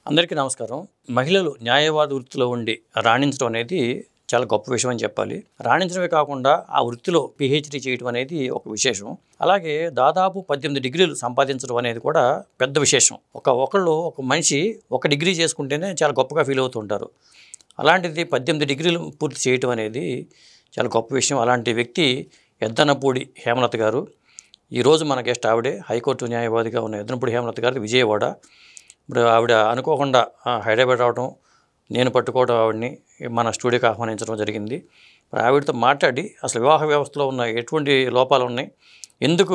అందరికీ నమస్కారం. మహిళలు న్యాయవాద వృత్తిలో ఉండి రాణించడం అనేది చాలా గొప్ప విషయం అని చెప్పాలి. రాణించడమే కాకుండా ఆ వృత్తిలో పిహెచ్డి చేయడం అనేది ఒక విశేషం. అలాగే దాదాపు 18 డిగ్రీలు సంపాదించడం అనేది కూడా పెద్ద విశేషం. ఒక మనిషి ఒక డిగ్రీ చేసుకుంటేనే చాలా గొప్పగా ఫీల్ అవుతుంటారు. అలాంటిది 18 డిగ్రీలు పూర్తి చేయటం అనేది చాలా గొప్ప విషయం. అలాంటి వ్యక్తి ఎద్దనపూడి హేమలత గారు. ఈరోజు మన గెస్ట్ ఆవిడే. హైకోర్టు న్యాయవాదిగా ఉన్న ఎద్దనపూడి హేమలత గారు విజయవాడ. ఇప్పుడు ఆవిడ అనుకోకుండా హైదరాబాద్ రావడం, నేను పట్టుకోవడం, ఆవిడని మన స్టూడియోకి ఆహ్వానించడం జరిగింది. ఆవిడతో మాట్లాడి అసలు వివాహ వ్యవస్థలో ఉన్న ఎటువంటి లోపాలు ఉన్నాయి, ఎందుకు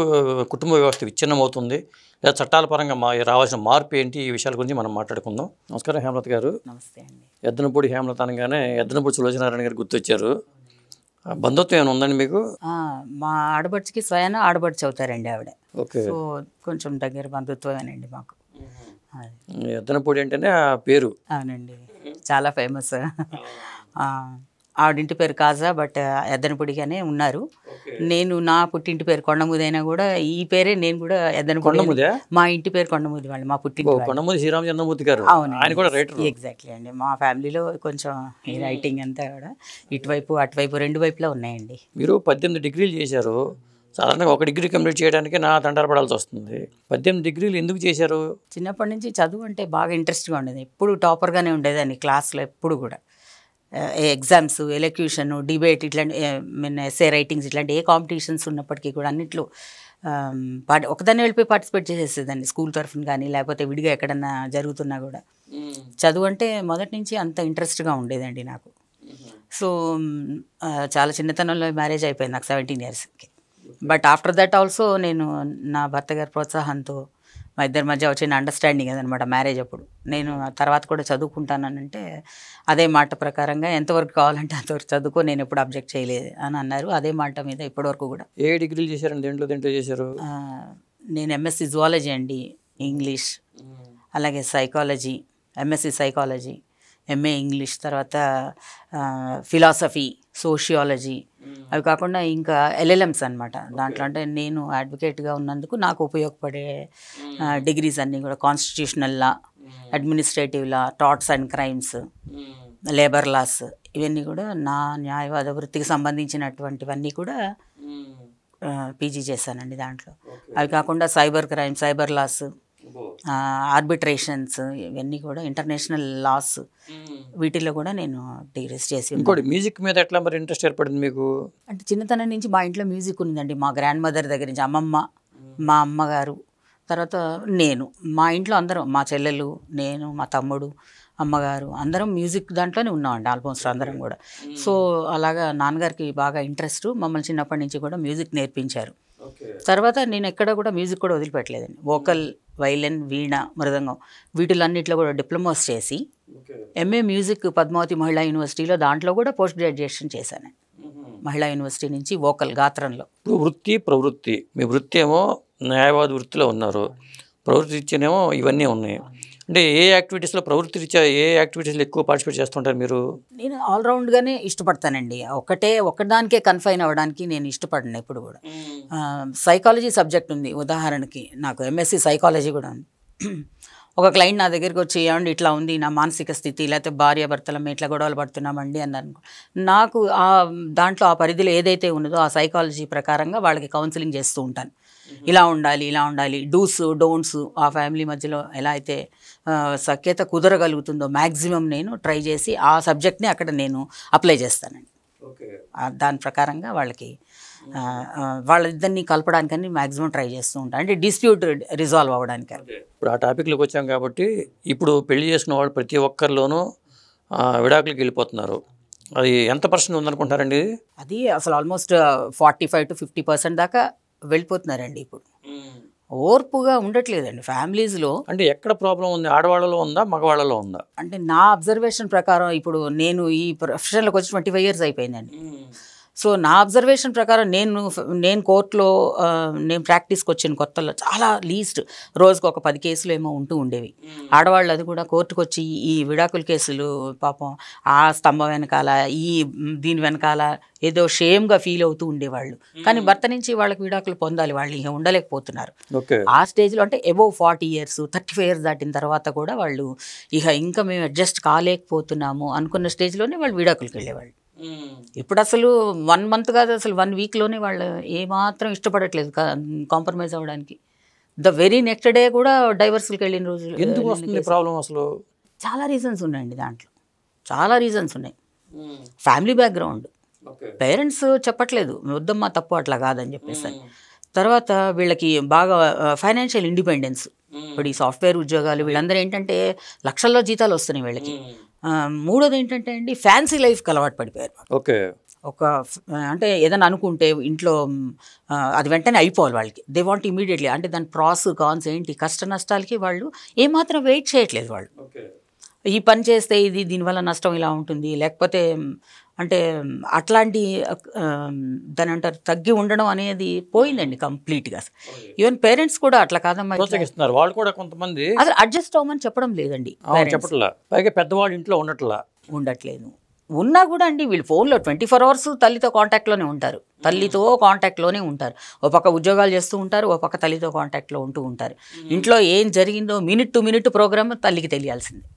కుటుంబ వ్యవస్థ విచ్ఛిన్నమవుతుంది, లేదా చట్టాల పరంగా రావాల్సిన మార్పు ఏంటి, ఈ విషయాల గురించి మనం మాట్లాడుకుందాం. నమస్కారం హేమలత గారు. నమస్తే అండి. ఎద్దనపూడి హేమలత అనగానే ఎద్దనపూడి సులోచనారాయణ గారు గుర్తొచ్చారు. బంధుత్వం ఏమైనా ఉందండి మీకు? మా ఆడబడుచుకి స్వయాన ఆడబడుచు అవుతారండి ఆవిడ. ఓకే. సో కొంచెం దగ్గర బంధుత్వమేనండి మాకు. ఎద్దనపూడి అంటేనే ఆ పేరు. అవునండి, చాలా ఫేమస్. ఆవిడింటి పేరు కాజా, బట్ ఎద్దనపూడిగానే ఉన్నారు. నేను నా పుట్టింటి పేరు కొండముది అయినా కూడా ఈ పేరే నేను కూడా ఎద్దనపూడి. మా ఇంటి పేరు కొండముది వాళ్ళు, మా పుట్టింటి కొండముది శ్రీరామచంద్రమూర్తి గారు. ఆయన కూడా రైటర్. ఎగ్జాక్ట్లీ అండి. మా ఫ్యామిలీలో కొంచెం ఈ రైటింగ్ అంతా కూడా ఇటువైపు అటువైపు రెండు వైపులా ఉన్నాయండి. మీరు 18 డిగ్రీలు చేశారు. సాధారణంగా ఒక డిగ్రీ కంప్లీట్ చేయడానికి నా తంటాలు పడాల్సి వస్తుంది. 18 డిగ్రీలు ఎందుకు చేశారు? చిన్నప్పటి నుంచి చదువు అంటే బాగా ఇంట్రెస్ట్గా ఉండేది. ఎప్పుడు టాపర్గానే ఉండేదాన్ని క్లాస్లో. ఎప్పుడు కూడా ఎగ్జామ్స్, ఎలక్యూషన్, డిబేట్, ఇట్లాంటి ఎస్ఏ రైటింగ్స్, ఇట్లాంటి ఏ కాంపిటీషన్స్ ఉన్నప్పటికీ కూడా అన్నిట్లో ఒకదాన్ని వెళ్ళిపోయి పార్టిసిపేట్ చేసేసేదాన్ని. స్కూల్ తరఫున కానీ లేకపోతే విడిగా ఎక్కడన్నా జరుగుతున్నా కూడా చదువు అంటే మొదటి నుంచి అంత ఇంట్రెస్ట్గా ఉండేదండి నాకు. సో చాలా చిన్నతనంలో మ్యారేజ్ అయిపోయింది నాకు 17 ఇయర్స్కి. బట్ ఆఫ్టర్ దట్ ఆల్సో నేను నా భర్త గారి ప్రోత్సాహంతో మా ఇద్దరి మధ్య వచ్చిన అండర్స్టాండింగ్ అదనమాట. మ్యారేజ్ అప్పుడు నేను తర్వాత కూడా చదువుకుంటానంటే అదే మాట ప్రకారంగా ఎంతవరకు కావాలంటే అంతవరకు చదువుకో, నేను ఎప్పుడు అబ్జెక్ట్ చేయలేదు అని అన్నారు. అదే మాట మీద ఇప్పటివరకు కూడా. ఏ డిగ్రీలు చేశారండి? దేంట్లో చేశారు? నేను ఎంఎస్సి జువాలజీ అండి, ఇంగ్లీష్, అలాగే psychology, MSc psychology, MA English, తర్వాత ఫిలాసఫీ, సోషియాలజీ, అవి కాకుండా ఇంకా ఎల్ఎల్ఎమ్స్ అనమాట. దాంట్లో అంటే నేను అడ్వకేట్గా ఉన్నందుకు నాకు ఉపయోగపడే డిగ్రీస్ అన్నీ కూడా constitutional law, administrative law, torts and crimes, labour laws, ఇవన్నీ కూడా నా న్యాయవాద వృత్తికి సంబంధించినటువంటివన్నీ కూడా పీజీ చేశానండి దాంట్లో. అవి కాకుండా సైబర్ క్రైమ్, సైబర్ లాస్, ఆర్బిట్రేషన్స్, ఇవన్నీ కూడా ఇంటర్నేషనల్ లాస్, వీటిల్లో కూడా నేను డిగ్రీస్ చేసి. ఇంకోటి మ్యూజిక్ మీద ఎట్లా మరి ఇంట్రెస్ట్ ఏర్పడింది మీకు? అంటే చిన్నతనం నుంచి మా ఇంట్లో మ్యూజిక్ ఉందండి. మా గ్రాండ్ మదర్ దగ్గర నుంచి, అమ్మమ్మ, మా అమ్మగారు, తర్వాత నేను, మా ఇంట్లో అందరం, మా చెల్లెలు, నేను, మా తమ్ముడు, అమ్మగారు, అందరం మ్యూజిక్ దాంట్లోనే ఉన్నామండి ఆల్మోస్ట్ అందరం కూడా. సో అలాగా నాన్నగారికి బాగా ఇంట్రెస్ట్, మమ్మల్ని చిన్నప్పటి నుంచి కూడా మ్యూజిక్ నేర్పించారు. తర్వాత నేను ఎక్కడ కూడా మ్యూజిక్ కూడా వదిలిపెట్టలేదండి. వోకల్, వైలిన్, వీణ, మృదంగం, వీటిలన్నింటిలో కూడా డిప్లొమాస్ చేసి ఎంఏ మ్యూజిక్ పద్మావతి మహిళా యూనివర్సిటీలో దాంట్లో కూడా పోస్ట్ గ్రాడ్యుయేషన్ చేశాను. మహిళా యూనివర్సిటీ నుంచి వోకల్, గాత్రంలో. వృత్తి, ప్రవృత్తి. మీ వృత్తి ఏమో న్యాయవాద వృత్తిలో ఉన్నారు, ప్రవృత్తి రీత్యానేమో ఇవన్నీ ఉన్నాయి. అంటే ఏ యాక్టివిటీస్లో, ప్రవృత్తి రీత్యా ఏ యాక్టివిటీస్లో ఎక్కువ పార్టిసిపేట్ చేస్తుంటారు మీరు? నేను ఆల్రౌండ్గానే ఇష్టపడతానండి. ఒకదానికే కన్ఫైన్ అవ్వడానికి నేను ఇష్టపడను ఎప్పుడు కూడా. సైకాలజీ సబ్జెక్ట్ ఉంది ఉదాహరణకి, నాకు ఎంఎస్సి సైకాలజీ కూడా ఉంది. ఒక క్లయింట్ నా దగ్గరికి వచ్చి, ఏమండి ఇట్లా ఉంది నా మానసిక స్థితి, లేకపోతే భార్యాభర్తలం ఇట్లా గొడవలు పడుతున్నామండి అన్నారు. నాకు దాంట్లో ఆ పరిధిలో ఏదైతే ఉన్నదో ఆ సైకాలజీ ప్రకారంగా వాళ్ళకి కౌన్సిలింగ్ చేస్తూ ఉంటాను. ఇలా ఉండాలి, ఇలా ఉండాలి, డూస్ డోంట్స్, ఆ ఫ్యామిలీ మధ్యలో ఎలా అయితే సఖ్యత కుదరగలుగుతుందో మ్యాక్సిమం నేను ట్రై చేసి ఆ సబ్జెక్ట్ని అక్కడ నేను అప్లై చేస్తానండి. దాని ప్రకారంగా వాళ్ళకి వాళ్ళిద్దరిని కలపడానికని మ్యాక్సిమం ట్రై చేస్తూ ఉంటాను, అంటే డిస్ప్యూట్ రిజాల్వ్ అవ్వడానికి. ఇప్పుడు ఆ టాపిక్లోకి వచ్చాం కాబట్టి, ఇప్పుడు పెళ్లి చేసుకున్న వాళ్ళు ప్రతి ఒక్కరిలోనూ విడాకులకి వెళ్ళిపోతున్నారు. అది ఎంత పర్సెంట్ ఉందనుకుంటారండి? అది అసలు ఆల్మోస్ట్ 45 to 50% దాకా వెళ్ళిపోతున్నారండి. ఇప్పుడు ఓర్పుగా ఉండట్లేదండి ఫ్యామిలీస్లో. అంటే ఎక్కడ ప్రాబ్లం ఉంది? ఆడవాళ్ళలో ఉందా, మగవాళ్ళలో ఉందా? అంటే నా అబ్జర్వేషన్ ప్రకారం ఇప్పుడు నేను ఈ ప్రొఫెషన్లోకి వచ్చి 25 years అయిపోయిందండి. సో నా అబ్జర్వేషన్ ప్రకారం నేను కోర్టులో నేను ప్రాక్టీస్కి వచ్చిన కొత్తలో చాలా లీస్ట్ రోజుకు ఒక 10 కేసులు ఏమో ఉంటూ ఉండేవి. ఆడవాళ్ళు అది కూడా కోర్టుకు వచ్చి ఈ విడాకుల కేసులు పాపం ఆ స్తంభం వెనకాల దీని వెనకాల ఏదో షేమ్గా ఫీల్ అవుతూ ఉండేవాళ్ళు. కానీ భర్త నుంచి వాళ్ళకి విడాకులు పొందాలి, వాళ్ళు ఇక ఉండలేకపోతున్నారు. ఆ స్టేజ్లో అంటే అబోవ్ 40 years 35 years దాటిన తర్వాత కూడా వాళ్ళు ఇంకా మేము అడ్జస్ట్ కాలేకపోతున్నాము అనుకున్న స్టేజ్లోనే వాళ్ళు విడాకులకు వెళ్ళేవాళ్ళు. ఇప్పుడు అసలు 1 month కాదు, అసలు 1 weekలోనే వాళ్ళు ఏమాత్రం ఇష్టపడట్లేదు కాంప్రమైజ్ అవ్వడానికి. ద వెరీ నెక్స్ట్ డే కూడా డైవర్స్కి వెళ్ళిన రోజులు. ఎందుకు వస్తుంది ప్రాబ్లం అసలు? చాలా రీజన్స్ ఉన్నాయండి దాంట్లో, చాలా రీజన్స్ ఉన్నాయి. ఫ్యామిలీ బ్యాక్గ్రౌండ్, పేరెంట్స్ చెప్పట్లేదు వద్దమ్మా తప్పు అట్లా కాదని చెప్పేసి. తర్వాత వీళ్ళకి బాగా ఫైనాన్షియల్ ఇండిపెండెన్స్. ఇప్పుడు ఈ సాఫ్ట్వేర్ ఉద్యోగాలు వీళ్ళందరూ ఏంటంటే లక్షల్లో జీతాలు వస్తున్నాయి వీళ్ళకి. మూడోది ఏంటంటే అండి ఫ్యాన్సీ లైఫ్కి అలవాటు పడిపోయారు. అంటే ఏదైనా అనుకుంటే ఇంట్లో అది వెంటనే అయిపోవాలి వాళ్ళకి. They want immediately. అంటే దాని ప్రాస్ కాన్స్ ఏంటి, కష్ట నష్టాలకి వాళ్ళు ఏమాత్రం వెయిట్ చేయట్లేదు. వాళ్ళు ఈ పని చేస్తే దీనివల్ల నష్టం ఇలా ఉంటుంది, లేకపోతే అంటే అట్లాంటి దాని అంటారు తగ్గి ఉండడం అనేది పోయిందండి కంప్లీట్గా. ఈవెన్ పేరెంట్స్ కూడా అట్లా కాదమ్మా వాళ్ళు కూడా కొంతమంది అసలు అడ్జస్ట్ అవ్వమని చెప్పడం లేదండి. పైగా పెద్దవాళ్ళు ఇంట్లో ఉండట్లేదు. ఉన్నా కూడా అండి వీళ్ళు ఫోన్లో 24 hours తల్లితో కాంటాక్ట్లోనే ఉంటారు, తల్లితో కాంటాక్ట్లోనే ఉంటారు. ఓ పక్క ఉద్యోగాలు చేస్తూ ఉంటారు, ఓ పక్క తల్లితో కాంటాక్ట్లో ఉంటూ ఉంటారు. ఇంట్లో ఏం జరిగిందో మినిట్ టు మినిట్ ప్రోగ్రామ్ తల్లికి తెలియాల్సిందే.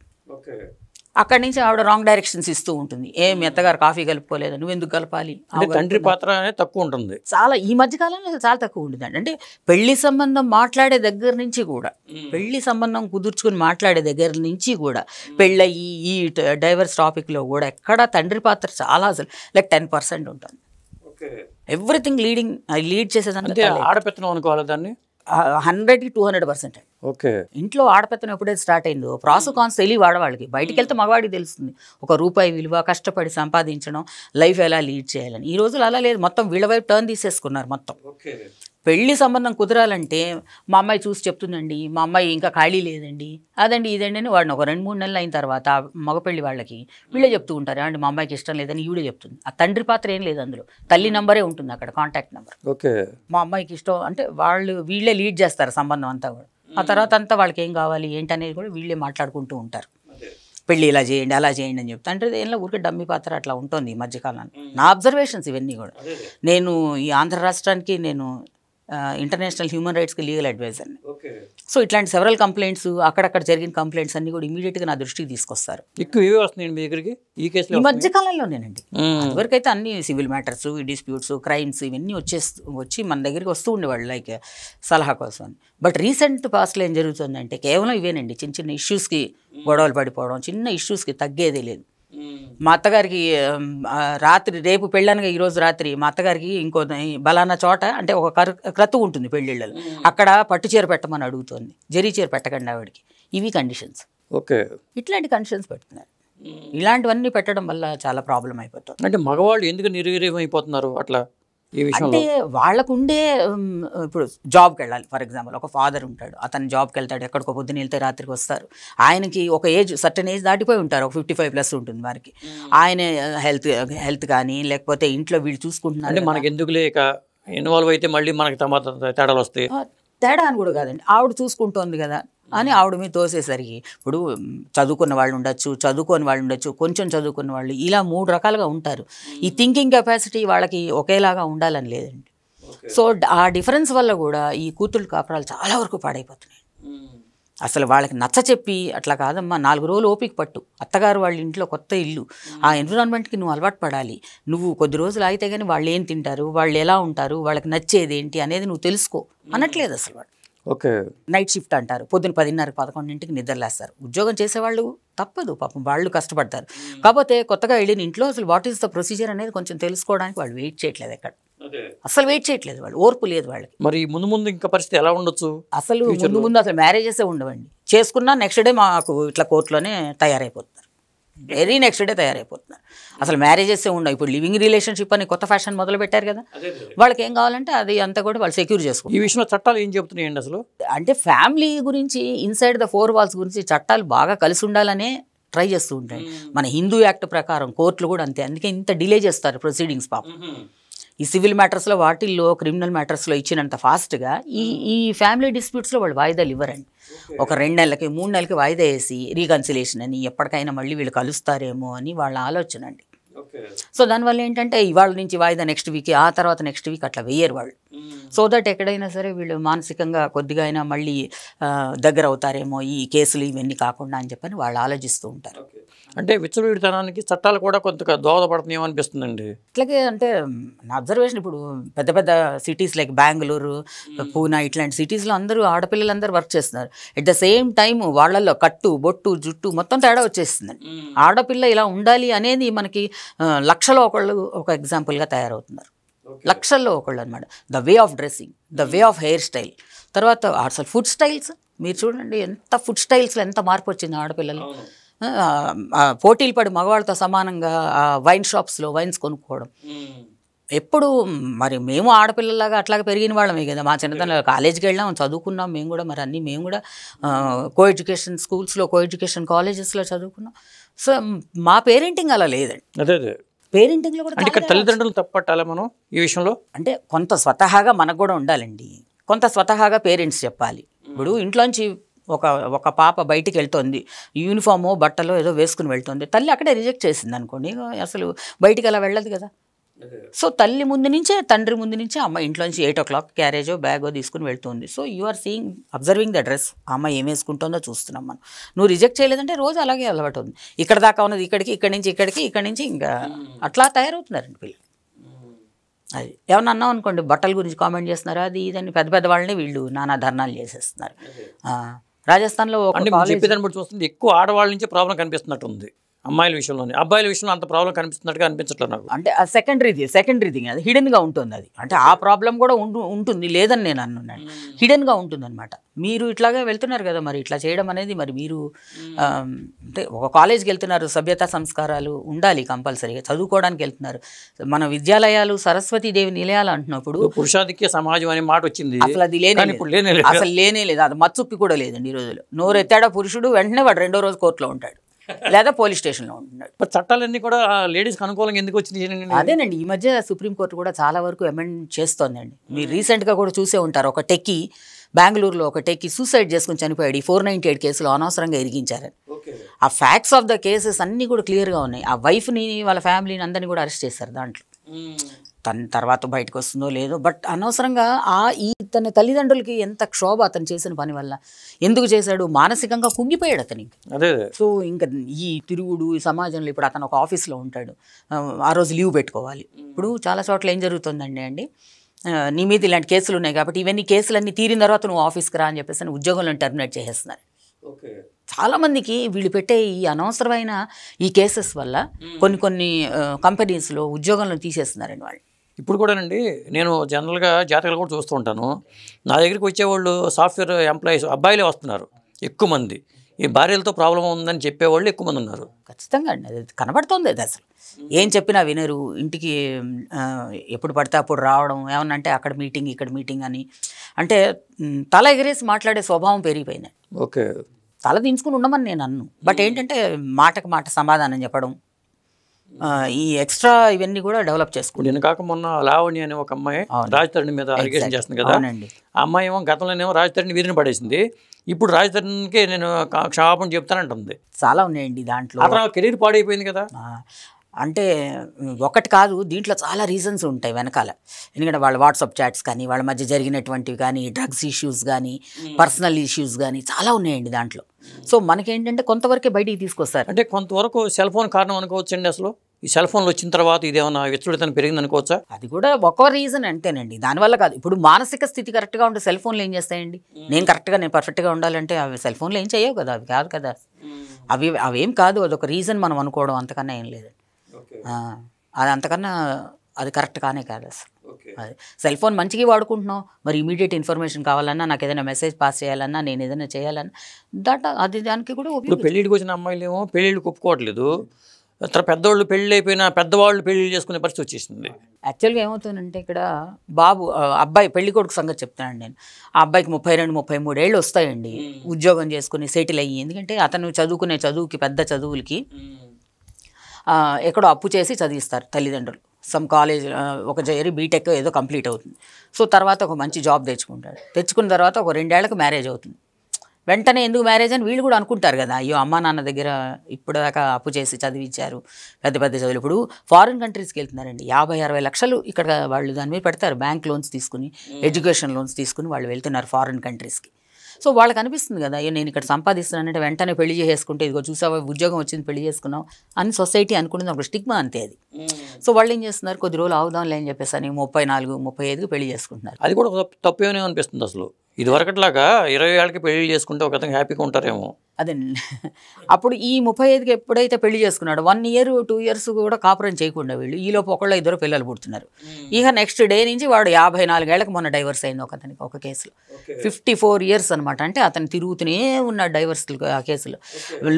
అక్కడి నుంచి ఆవిడ రాంగ్ డైరెక్షన్స్ ఇస్తూ ఉంటుంది. మీ అత్తగారు కాఫీ కలుపుకోలేదు, నువ్వెందుకు కలపాలి? తండ్రి పాత్ర అనేది తక్కువ ఉంటుంది చాలా. ఈ మధ్యకాలంలో చాలా తక్కువ ఉంటుందండి. అంటే పెళ్లి సంబంధం మాట్లాడే దగ్గర నుంచి కూడా, పెళ్లి సంబంధం కుదుర్చుకుని మాట్లాడే దగ్గర నుంచి కూడా, పెళ్ళయి ఈ డైవర్స్ టాపిక్లో కూడా ఎక్కడ తండ్రి పాత్ర చాలా అసలు లైక్ 10% ఉంటుంది. ఎవ్రీథింగ్ లీడ్ చేసేదాన్ని ఆడపెత్తనం అనుకోవాలి దాన్ని. 100కి 200%. ఇంట్లో ఆడపెత్తనం ఎప్పుడైతే స్టార్ట్ అయిందో ప్రాసుకాన్స్ తెలియ ఆడవాళ్ళకి, బయటికి వెళ్తే మగవాడికి తెలుస్తుంది ఒక రూపాయి విలువ, కష్టపడి సంపాదించడం, లైఫ్ ఎలా లీడ్ చేయాలని. ఈ రోజులు అలా లేదు, మొత్తం వీళ్ళ వైపు టర్న్ తీసేసుకున్నారు మొత్తం. పెళ్లి సంబంధం కుదరాలంటే మా అమ్మాయి చూసి చెప్తుందండి, మా అమ్మాయి ఇంకా ఖాళీ లేదండి, అదండి ఇదండి అని వాడిని ఒక 2-3 నెలలు అయిన తర్వాత మగపెళ్లి వాళ్ళకి వీళ్ళే చెప్తూ ఉంటారు, అండి మా అమ్మాయికి ఇష్టం లేదని ఈవిడే చెప్తుంది. ఆ తండ్రి పాత్ర ఏం లేదు అందులో, తల్లి నంబరే ఉంటుంది అక్కడ, కాంటాక్ట్ నెంబర్. మా అమ్మాయికి ఇష్టం అంటే వీళ్ళే లీడ్ చేస్తారు సంబంధం అంతా కూడా. ఆ తర్వాత అంతా వాళ్ళకి ఏం కావాలి ఏంటి అనేది కూడా వీళ్ళే మాట్లాడుకుంటూ ఉంటారు. పెళ్ళి ఇలా చేయండి అలా చేయండి అని చెప్తా. అంటే ఏంలో ఊరికే డమ్మి పాత్ర అట్లా ఉంటుంది ఈ మధ్యకాలాన్ని. నా అబ్జర్వేషన్స్ ఇవన్నీ కూడా. నేను ఈ ఆంధ్ర రాష్ట్రానికి నేను ఇంటర్నేషనల్ హ్యూమన్ రైట్స్కి లీగల్ అడ్వైజర్ని. సో ఇట్లాంటి సెవరల్ కంప్లైంట్స్, అక్కడక్కడ జరిగిన కంప్లైంట్స్ అన్ని కూడా ఇమీడియట్గా నా దృష్టికి తీసుకొస్తారు. ఈ మధ్యకాలంలోనేనండి. ఇదివరకైతే అన్ని సివిల్ మ్యాటర్స్, డిస్ప్యూట్స్, క్రైమ్స్ ఇవన్నీ వచ్చి మన దగ్గరికి వస్తూ ఉండేవాళ్ళు లైక్ సలహా కోసం. బట్ రీసెంట్ పాస్ట్లో ఏం జరుగుతుందంటే కేవలం ఇవేనండి, చిన్న చిన్న ఇష్యూస్కి గొడవలు పడిపోవడం, చిన్న ఇష్యూస్కి తగ్గేదే లేదు. మా అత్తగారికి రాత్రి, రేపు పెళ్ళనగా ఈరోజు రాత్రి మా అత్తగారికి ఇంకో బలానా చోట అంటే ఒక క్రతువు ఉంటుంది పెళ్ళిళ్ళలో, అక్కడ పట్టు చీర పెట్టమని అడుగుతుంది, జరీ చీర పెట్టకండి ఆవిడకి. ఇవి కండిషన్స్. ఇట్లాంటి కండిషన్స్ పెడుతున్నారు. ఇలాంటివన్నీ పెట్టడం వల్ల చాలా ప్రాబ్లం అయిపోతుంది. అంటే మగవాళ్ళు ఎందుకు నిర్వీర్యం అయిపోతున్నారు అట్లా? అంటే వాళ్ళకుండే ఇప్పుడు జాబ్కి వెళ్ళాలి. ఫర్ ఎగ్జాంపుల్ ఒక ఫాదర్ ఉంటాడు, అతను జాబ్కి వెళ్తాడు, ఎక్కడికో పొద్దున వెళ్తే రాత్రికి వస్తారు. ఆయనకి ఒక సర్టన్ ఏజ్ దాటిపోయి ఉంటారు, ఒక 55+ ఉంటుంది వారికి. ఆయన హెల్త్ కానీ లేకపోతే ఇంట్లో వీళ్ళు చూసుకుంటున్నారు. అంటే మనకి ఎందుకులే ఇక ఇన్వాల్వ్ అయితే మళ్ళీ మనకి తేడాలు వస్తాయి. తేడా అని కూడా కాదండి, ఆవిడ చూసుకుంటోంది కదా అని ఆవిడ మీద తోసేసరికి, ఇప్పుడు చదువుకున్న వాళ్ళు ఉండొచ్చు, చదువుకోని వాళ్ళు ఉండొచ్చు, కొంచెం చదువుకున్న వాళ్ళు, ఇలా 3 రకాలుగా ఉంటారు. ఈ థింకింగ్ కెపాసిటీ వాళ్ళకి ఒకేలాగా ఉండాలని లేదండి. సో ఆ డిఫరెన్స్ వల్ల కూడా ఈ కూతుళ్ళు కాపురాలు చాలా వరకు పాడైపోతున్నాయి. అసలు వాళ్ళకి నచ్చ చెప్పి అట్లా కాదమ్మా, 4 రోజులు ఓపిక పట్టు, అత్తగారు వాళ్ళ ఇంట్లో కొత్త ఇల్లు, ఆ ఎన్విరాన్మెంట్కి నువ్వు అలవాటు పడాలి. నువ్వు కొద్ది రోజులు అయితే కానీ వాళ్ళు ఏం తింటారు, వాళ్ళు ఎలా ఉంటారు, వాళ్ళకి నచ్చేది ఏంటి అనేది నువ్వు తెలుసుకో అనట్లేదు అసలు వాళ్ళు. నైట్ షిఫ్ట్ అంటారు, పొద్దున్న 10:30-11ంటికి నిద్రలేస్తారు. ఉద్యోగం చేసేవాళ్ళు తప్పదు పాపం, వాళ్ళు కష్టపడతారు. కాకపోతే కొత్తగా వెళ్ళిన ఇంట్లో అసలు వాట్ ఈస్ ద ప్రొసీజర్ అనేది కొంచెం తెలుసుకోవడానికి వాళ్ళు వెయిట్ చేయట్లేదు, ఎక్కడ అసలు వెయిట్ చేయట్లేదు వాళ్ళు, ఓర్పు లేదు వాళ్ళకి. మరి ముందు ఇంకా పరిస్థితి ఎలా ఉండొచ్చు? అసలు ముందు అసలు మ్యారేజెసే ఉండవండి. చేసుకున్నా నెక్స్ట్ డే మాకు ఇట్లా కోర్టులోనే తయారైపోతున్నారు, వెరీ నెక్స్ట్ డే తయారైపోతున్నారు. అసలు మ్యారేజెస్ ఉండవు. ఇప్పుడు లివింగ్ రిలేషన్షిప్ అని కొత్త ఫ్యాషన్ మొదలు పెట్టారు కదా, వాళ్ళకి ఏం కావాలంటే అది అంతా కూడా వాళ్ళు సెక్యూర్ చేసుకుంటారు. ఈ విషయంలో చట్టాలు ఏం చెప్తున్నాయండి అసలు? అంటే ఫ్యామిలీ గురించి, ఇన్సైడ్ ద 4 walls గురించి చట్టాలు బాగా కలిసి ఉండాలనే ట్రై చేస్తూ ఉంటాయి. మన హిందూ యాక్ట్ ప్రకారం కోర్టులు కూడా అంతే, అందుకే ఇంత డిలే చేస్తారు ప్రొసీడింగ్స్ పాపం. ఈ సివిల్ మ్యాటర్స్లో వాటిల్లో క్రిమినల్ మ్యాటర్స్లో ఇచ్చినంత ఫాస్ట్గా ఈ ఫ్యామిలీ డిస్ప్యూట్స్లో వాళ్ళు వాయిదాలు ఇవ్వరండి. ఒక 2 నెలలకి 3 నెలలకి వాయిదా వేసి రీకన్సిలేషన్ అని ఎప్పటికైనా మళ్ళీ వీళ్ళు కలుస్తారేమో అని వాళ్ళ ఆలోచన అండి. సో దానివల్ల ఏంటంటే ఇవాళ నుంచి వాయిదా నెక్స్ట్ వీక్, ఆ తర్వాత నెక్స్ట్ వీక్ అట్లా వేయరు వాళ్ళు. సో దట్ ఎక్కడైనా సరే వీళ్ళు మానసికంగా కొద్దిగా అయినా మళ్ళీ దగ్గర అవుతారేమో ఈ కేసులు ఇవన్నీ కాకుండా అని చెప్పని వాళ్ళు ఆలోచిస్తూ ఉంటారు. అంటే విచ్చలవిడితనానికి చట్టాలు కూడా కొంత దోహదపడుతున్నాయో అనిపిస్తుందండి. ఇట్లాగే అంటే నా అబ్జర్వేషన్ ఇప్పుడు పెద్ద పెద్ద సిటీస్ లైక్ బెంగళూరు, పూనా ఇట్లాంటి సిటీస్లో అందరూ ఆడపిల్లలందరూ వర్క్ చేస్తున్నారు. ఎట్ ద సేమ్ టైం వాళ్ళల్లో కట్టు బొట్టు జుట్టు మొత్తం తేడా వచ్చేస్తుందండి. ఆడపిల్ల ఇలా ఉండాలి అనేది మనకి లక్షలో ఒకళ్ళు ఒక ఎగ్జాంపుల్గా తయారవుతున్నారు. లక్షల్లో ఒకళ్ళు అనమాట. The way of dressing, the way of hair style, తర్వాత అసలు ఫుడ్ స్టైల్స్ మీరు చూడండి, ఎంత ఫుడ్ స్టైల్స్లో ఎంత మార్పు వచ్చింది ఆడపిల్లలు. పోటీలు పడి మగవాళ్ళతో సమానంగా వైన్ షాప్స్లో వైన్స్ కొనుక్కోవడం. ఎప్పుడు మరి మేము ఆడపిల్లలాగా అట్లాగే పెరిగిన వాళ్ళమే కదా. మా చిన్నతనంలో కాలేజీకి వెళ్ళాం, చదువుకున్నాం మేము కూడా. మరి అన్నీ మేము కూడా కో ఎడ్యుకేషన్ స్కూల్స్లో, కో ఎడ్యుకేషన్ కాలేజెస్లో చదువుకున్నాం. సో మా పేరెంటింగ్ అలా లేదండి. అదే అదే పేరెంటింగ్లో కూడా ఇక్కడ తల్లిదండ్రులు తప్పట్టాలా మనం ఈ విషయంలో? అంటే కొంత స్వతహాగా మనకు కూడా ఉండాలండి, కొంత స్వతహాగా పేరెంట్స్ చెప్పాలి. ఇప్పుడు ఇంట్లోంచి ఒక పాప బయటికి వెళ్తుంది, యూనిఫామో బట్టలో ఏదో వేసుకుని వెళ్తుంది, తల్లి అక్కడే రిజెక్ట్ చేసింది అనుకోండి, అసలు బయటికి అలా వెళ్ళదు కదా. సో తల్లి ముందు నుంచే, తండ్రి ముందు నుంచే అమ్మ ఇంట్లోంచి 8 o'clock క్యారేజో బ్యాగో తీసుకుని వెళ్తుంది. So you are seeing, observing the dress. అమ్మ ఏం వేసుకుంటుందో చూస్తున్నాం మనం. నువ్వు రిజెక్ట్ చేయలేదంటే రోజు అలాగే అలవాటు ఉంది. ఇక్కడ దాకా ఉన్నది ఇక్కడికి, ఇక్కడి నుంచి ఇక్కడికి, ఇక్కడి నుంచి ఇంకా అట్లా తయారవుతున్నారండి పిల్లలు. అది ఏమన్నా అన్నాం అనుకోండి, బట్టల గురించి కామెంట్ చేస్తున్నారు, అది ఇదని పెద్ద పెద్ద వాళ్ళని వీళ్ళు నానా ధర్నాలు చేసేస్తున్నారు. రాజస్థాన్లో చెప్పేదాన్ని బట్టి చూస్తుంది ఎక్కువ ఆడవాళ్ళ నుంచి ప్రాబ్లం కనిపిస్తున్నట్టుంది అమ్మాయిల విషయంలోనే. అబ్బాయిల విషయంలో అంత ప్రాబ్లం కనిపిస్తున్నట్టుగా అనిపించట్లేదు నాకు. అంటే ఆ సెకండరీ థింగ్, అది హిడెన్గా ఉంటుంది. అది అంటే ఆ ప్రాబ్లం కూడా ఉంటుంది, లేదని నేను అన్నాను. హిడెన్గా ఉంటుంది అనమాట. మీరు ఇట్లాగే వెళ్తున్నారు కదా, మరి ఇట్లా చేయడం అనేది మరి మీరు అంటే ఒక కాలేజ్కి వెళ్తున్నారు, సభ్యతా సంస్కారాలు ఉండాలి కంపల్సరీగా, చదువుకోవడానికి వెళ్తున్నారు. మన విద్యాలయాలు సరస్వతీదేవి నిలయాలు అంటున్నప్పుడు పురుషాధిక్య సమాజం అనే మాట వచ్చింది, అసలు అది అసలు లేనే లేదు. అది మచ్చుక్కి కూడా లేదండి ఈ రోజులో. నోరెత్తాడా పురుషుడు వెంటనే వాడు 2వ రోజు కోర్టులో ఉంటాడు, లేదా పోలీస్ స్టేషన్లో ఉంటున్నాడు. చట్టాలన్నీ కూడా లేడీస్కి అనుకూలంగా ఎందుకు వచ్చింది? అదేనండి, ఈ మధ్య సుప్రీంకోర్టు కూడా చాలా వరకు అమెండ్ చేస్తోందండి. మీరు రీసెంట్గా కూడా చూసే ఉంటారు, ఒక టెక్కీ బెంగళూరులో ఒక టెక్కీ సూసైడ్ చేసుకుని చనిపోయాడు. ఈ 498 కేసులో అనవసరంగా ఇరిగించారని. ఆ ఫ్యాక్ట్స్ ఆఫ్ ద కేసెస్ అన్నీ కూడా క్లియర్గా ఉన్నాయి. ఆ వైఫ్ని, వాళ్ళ ఫ్యామిలీని అందరినీ కూడా అరెస్ట్ చేశారు దాంట్లో. తన తర్వాత బయటకు వస్తుందో లేదో, బట్ అనవసరంగా తన తల్లిదండ్రులకి ఎంత క్షోభ అతను చేసిన పని వల్ల. ఎందుకు చేశాడు? మానసికంగా కుంగిపోయాడు అతనికి. సో ఇంకా ఈ తిరుగుడు ఈ సమాజంలో, ఇప్పుడు అతను ఒక ఆఫీస్లో ఉంటాడు, ఆ రోజు లీవ్ పెట్టుకోవాలి. ఇప్పుడు చాలా చోట్ల ఏం జరుగుతుందండి, నీ మీద ఇలాంటి కేసులు ఉన్నాయి కాబట్టి ఇవన్నీ కేసులన్నీ తీరిన తర్వాత నువ్వు ఆఫీస్కి రా అని చెప్పేసి ఉద్యోగంలో టర్మినేట్ చేసేస్తున్నారు. చాలామందికి వీళ్ళు పెట్టే ఈ అనవసరమైన ఈ కేసెస్ వల్ల కొన్ని కంపెనీస్లో ఉద్యోగంలో తీసేస్తున్నారండి వాళ్ళు. ఇప్పుడు కూడానండి, నేను జనరల్గా జాతకాలు కూడా చూస్తూ ఉంటాను. నా దగ్గరికి వచ్చేవాళ్ళు సాఫ్ట్వేర్ ఎంప్లాయీస్ అబ్బాయిలే వస్తున్నారు ఎక్కువ మంది. ఈ భార్యలతో ప్రాబ్లం ఉందని చెప్పేవాళ్ళు ఎక్కువ మంది ఉన్నారు. ఖచ్చితంగా అండి, అది కనబడుతుంది. అది అసలు ఏం చెప్పినా వినరు. ఇంటికి ఎప్పుడు పడితే అప్పుడు రావడం, ఏమన్నా అంటే అక్కడ మీటింగ్ ఇక్కడ మీటింగ్ అని, అంటే తల ఎగరేసి మాట్లాడే స్వభావం పెరిగిపోయింది. ఓకే, తల దించుకుని ఉండమని నేను అన్ను, బట్ ఏంటంటే మాటకు మాట సమాధానం చెప్పడం, ఈ ఎక్స్ట్రా ఇవన్నీ కూడా డెవలప్ చేసుకోండి. నేను కాక మొన్న లావణ్య అనే ఒక అమ్మాయి రాజతరణి మీద అలిగేషన్ చేస్తుంది కదా. ఆ అమ్మాయి ఏమో గతంలోనేమో రాజతరణి వీధిని పడేసింది, ఇప్పుడు రాజతరణికి నేను క్షమాపణ చెప్తానంటుంది. చాలా ఉన్నాయండి దాంట్లో. అతను కెరీర్ పాడైపోయింది కదా. అంటే ఒకటి కాదు, దీంట్లో చాలా రీజన్స్ ఉంటాయి వెనకాల. ఎందుకంటే వాళ్ళ వాట్సాప్ చాట్స్ కానీ, వాళ్ళ మధ్య జరిగినటువంటివి కానీ, డ్రగ్స్ ఇష్యూస్ కానీ, పర్సనల్ ఇష్యూస్ కానీ చాలా ఉన్నాయండి దాంట్లో. సో మనకేంటంటే కొంతవరకే బయటికి తీసుకొస్తారు. అంటే కొంతవరకు సెల్ ఫోన్ కారణం అనుకోవచ్చండి. అసలు ఈ సెల్ ఫోన్లు వచ్చిన తర్వాత ఇదేమన్నా విచ్చలవిడితనం పెరిగింది అనుకోవచ్చా? అది కూడా ఒక రీజన్ అంతేనండి, దానివల్ల కాదు. ఇప్పుడు మానసిక స్థితి కరెక్ట్గా ఉంటే సెల్ ఫోన్లు ఏం చేస్తాయండి? నేను పర్ఫెక్ట్గా ఉండాలంటే అవి సెల్ ఫోన్లు ఏం చేయవు కదా, అవి కాదు కదా, అవేం కాదు. అదొక రీజన్ మనం అనుకోవడం, అంతకన్నా ఏం లేదండి. అది అంతకన్నా అది కరెక్ట్ కానే కాదు అసలు. అది సెల్ ఫోన్ మంచిగా వాడుకుంటున్నాం, మరి ఇమీడియట్ ఇన్ఫర్మేషన్ కావాలన్నా, నాకు ఏదైనా మెసేజ్ పాస్ చేయాలన్నా, నేను ఏదైనా చేయాలన్నా అది దానికి కూడా. పెళ్ళిడికి వచ్చిన అమ్మాయిలు ఏమో పెళ్ళిళ్ళు ఒప్పుకోవట్లేదు, పెద్దవాళ్ళు పెళ్ళి అయిపోయినా పెద్దవాళ్ళు పెళ్లి చేసుకునే పరిస్థితి వచ్చేసింది. యాక్చువల్గా ఏమవుతుందంటే ఇక్కడ అబ్బాయి పెళ్లి కొడుకు సంగతి చెప్తానండి నేను. ఆ అబ్బాయికి 32-33 ఏళ్ళు వస్తాయండి, ఉద్యోగం చేసుకుని సెటిల్ అయ్యి. ఎందుకంటే అతను చదువుకునే చదువుకి, పెద్ద చదువులకి ఎక్కడో అప్పు చేసి చదివిస్తారు తల్లిదండ్రులు. సమ్ కాలేజ్ ఒక చేరి బీటెక్ ఏదో కంప్లీట్ అవుతుంది. సో తర్వాత ఒక మంచి జాబ్ తెచ్చుకుంటాడు. తెచ్చుకున్న తర్వాత ఒక 2 ఏళ్లకు మ్యారేజ్ అవుతుంది. వెంటనే ఎందుకు మ్యారేజ్ అని వీళ్ళు కూడా అనుకుంటారు కదా, అయ్యో అమ్మా నాన్న దగ్గర ఇప్పటిదాకా అప్పు చేసి చదివించారు, పెద్ద పెద్ద చదువులు. ఇప్పుడు ఫారిన్ కంట్రీస్కి వెళ్తున్నారండి, 50-60 లక్షలు ఇక్కడ వాళ్ళు దాని మీద పెడతారు. బ్యాంక్ లోన్స్ తీసుకుని, ఎడ్యుకేషన్ లోన్స్ తీసుకుని వాళ్ళు వెళ్తున్నారు ఫారిన్ కంట్రీస్కి. సో వాళ్ళకి అనిపిస్తుంది కదా, అయ్యో నేను ఇక్కడ సంపాదిస్తున్నానంటే వెంటనే పెళ్లి చేసుకుంటే, ఇదిగో చూసావా ఉద్యోగం వచ్చింది పెళ్లి చేసుకున్నావు అని సొసైటీ అనుకునేది ఒక స్టిగ్మా అంతే అది. సో వాళ్ళు ఏం చేస్తున్నారు, కొద్ది రోజులు ఆగుదాంలే అని చెప్పేసి అని 34-35కి పెళ్లి చేసుకుంటున్నారు. అది కూడా తప్పేమో అనిపిస్తుంది అసలు. ఇది వరకట్లాగా 20 ఏళ్ళకి పెళ్లి చేసుకుంటే ఒక అతను హ్యాపీగా ఉంటారేమో. అదే అప్పుడు ఈ 35కి ఎప్పుడైతే పెళ్లి చేసుకున్నాడు, 1 year 2 years కూడా కాపురం చేయకుండా వీళ్ళు ఈలోపు ఒకళ్ళు 2 పిల్లలు పుడుతున్నారు. ఇక నెక్స్ట్ డే నుంచి వాడు 54 ఏళ్ళకి మొన్న డైవర్స్ అయింది ఒక అతనికి, ఒక కేసులో 54 years అనమాట. అంటే అతను తిరుగుతూనే ఉన్నాడు డైవర్స్ ఆ కేసులో.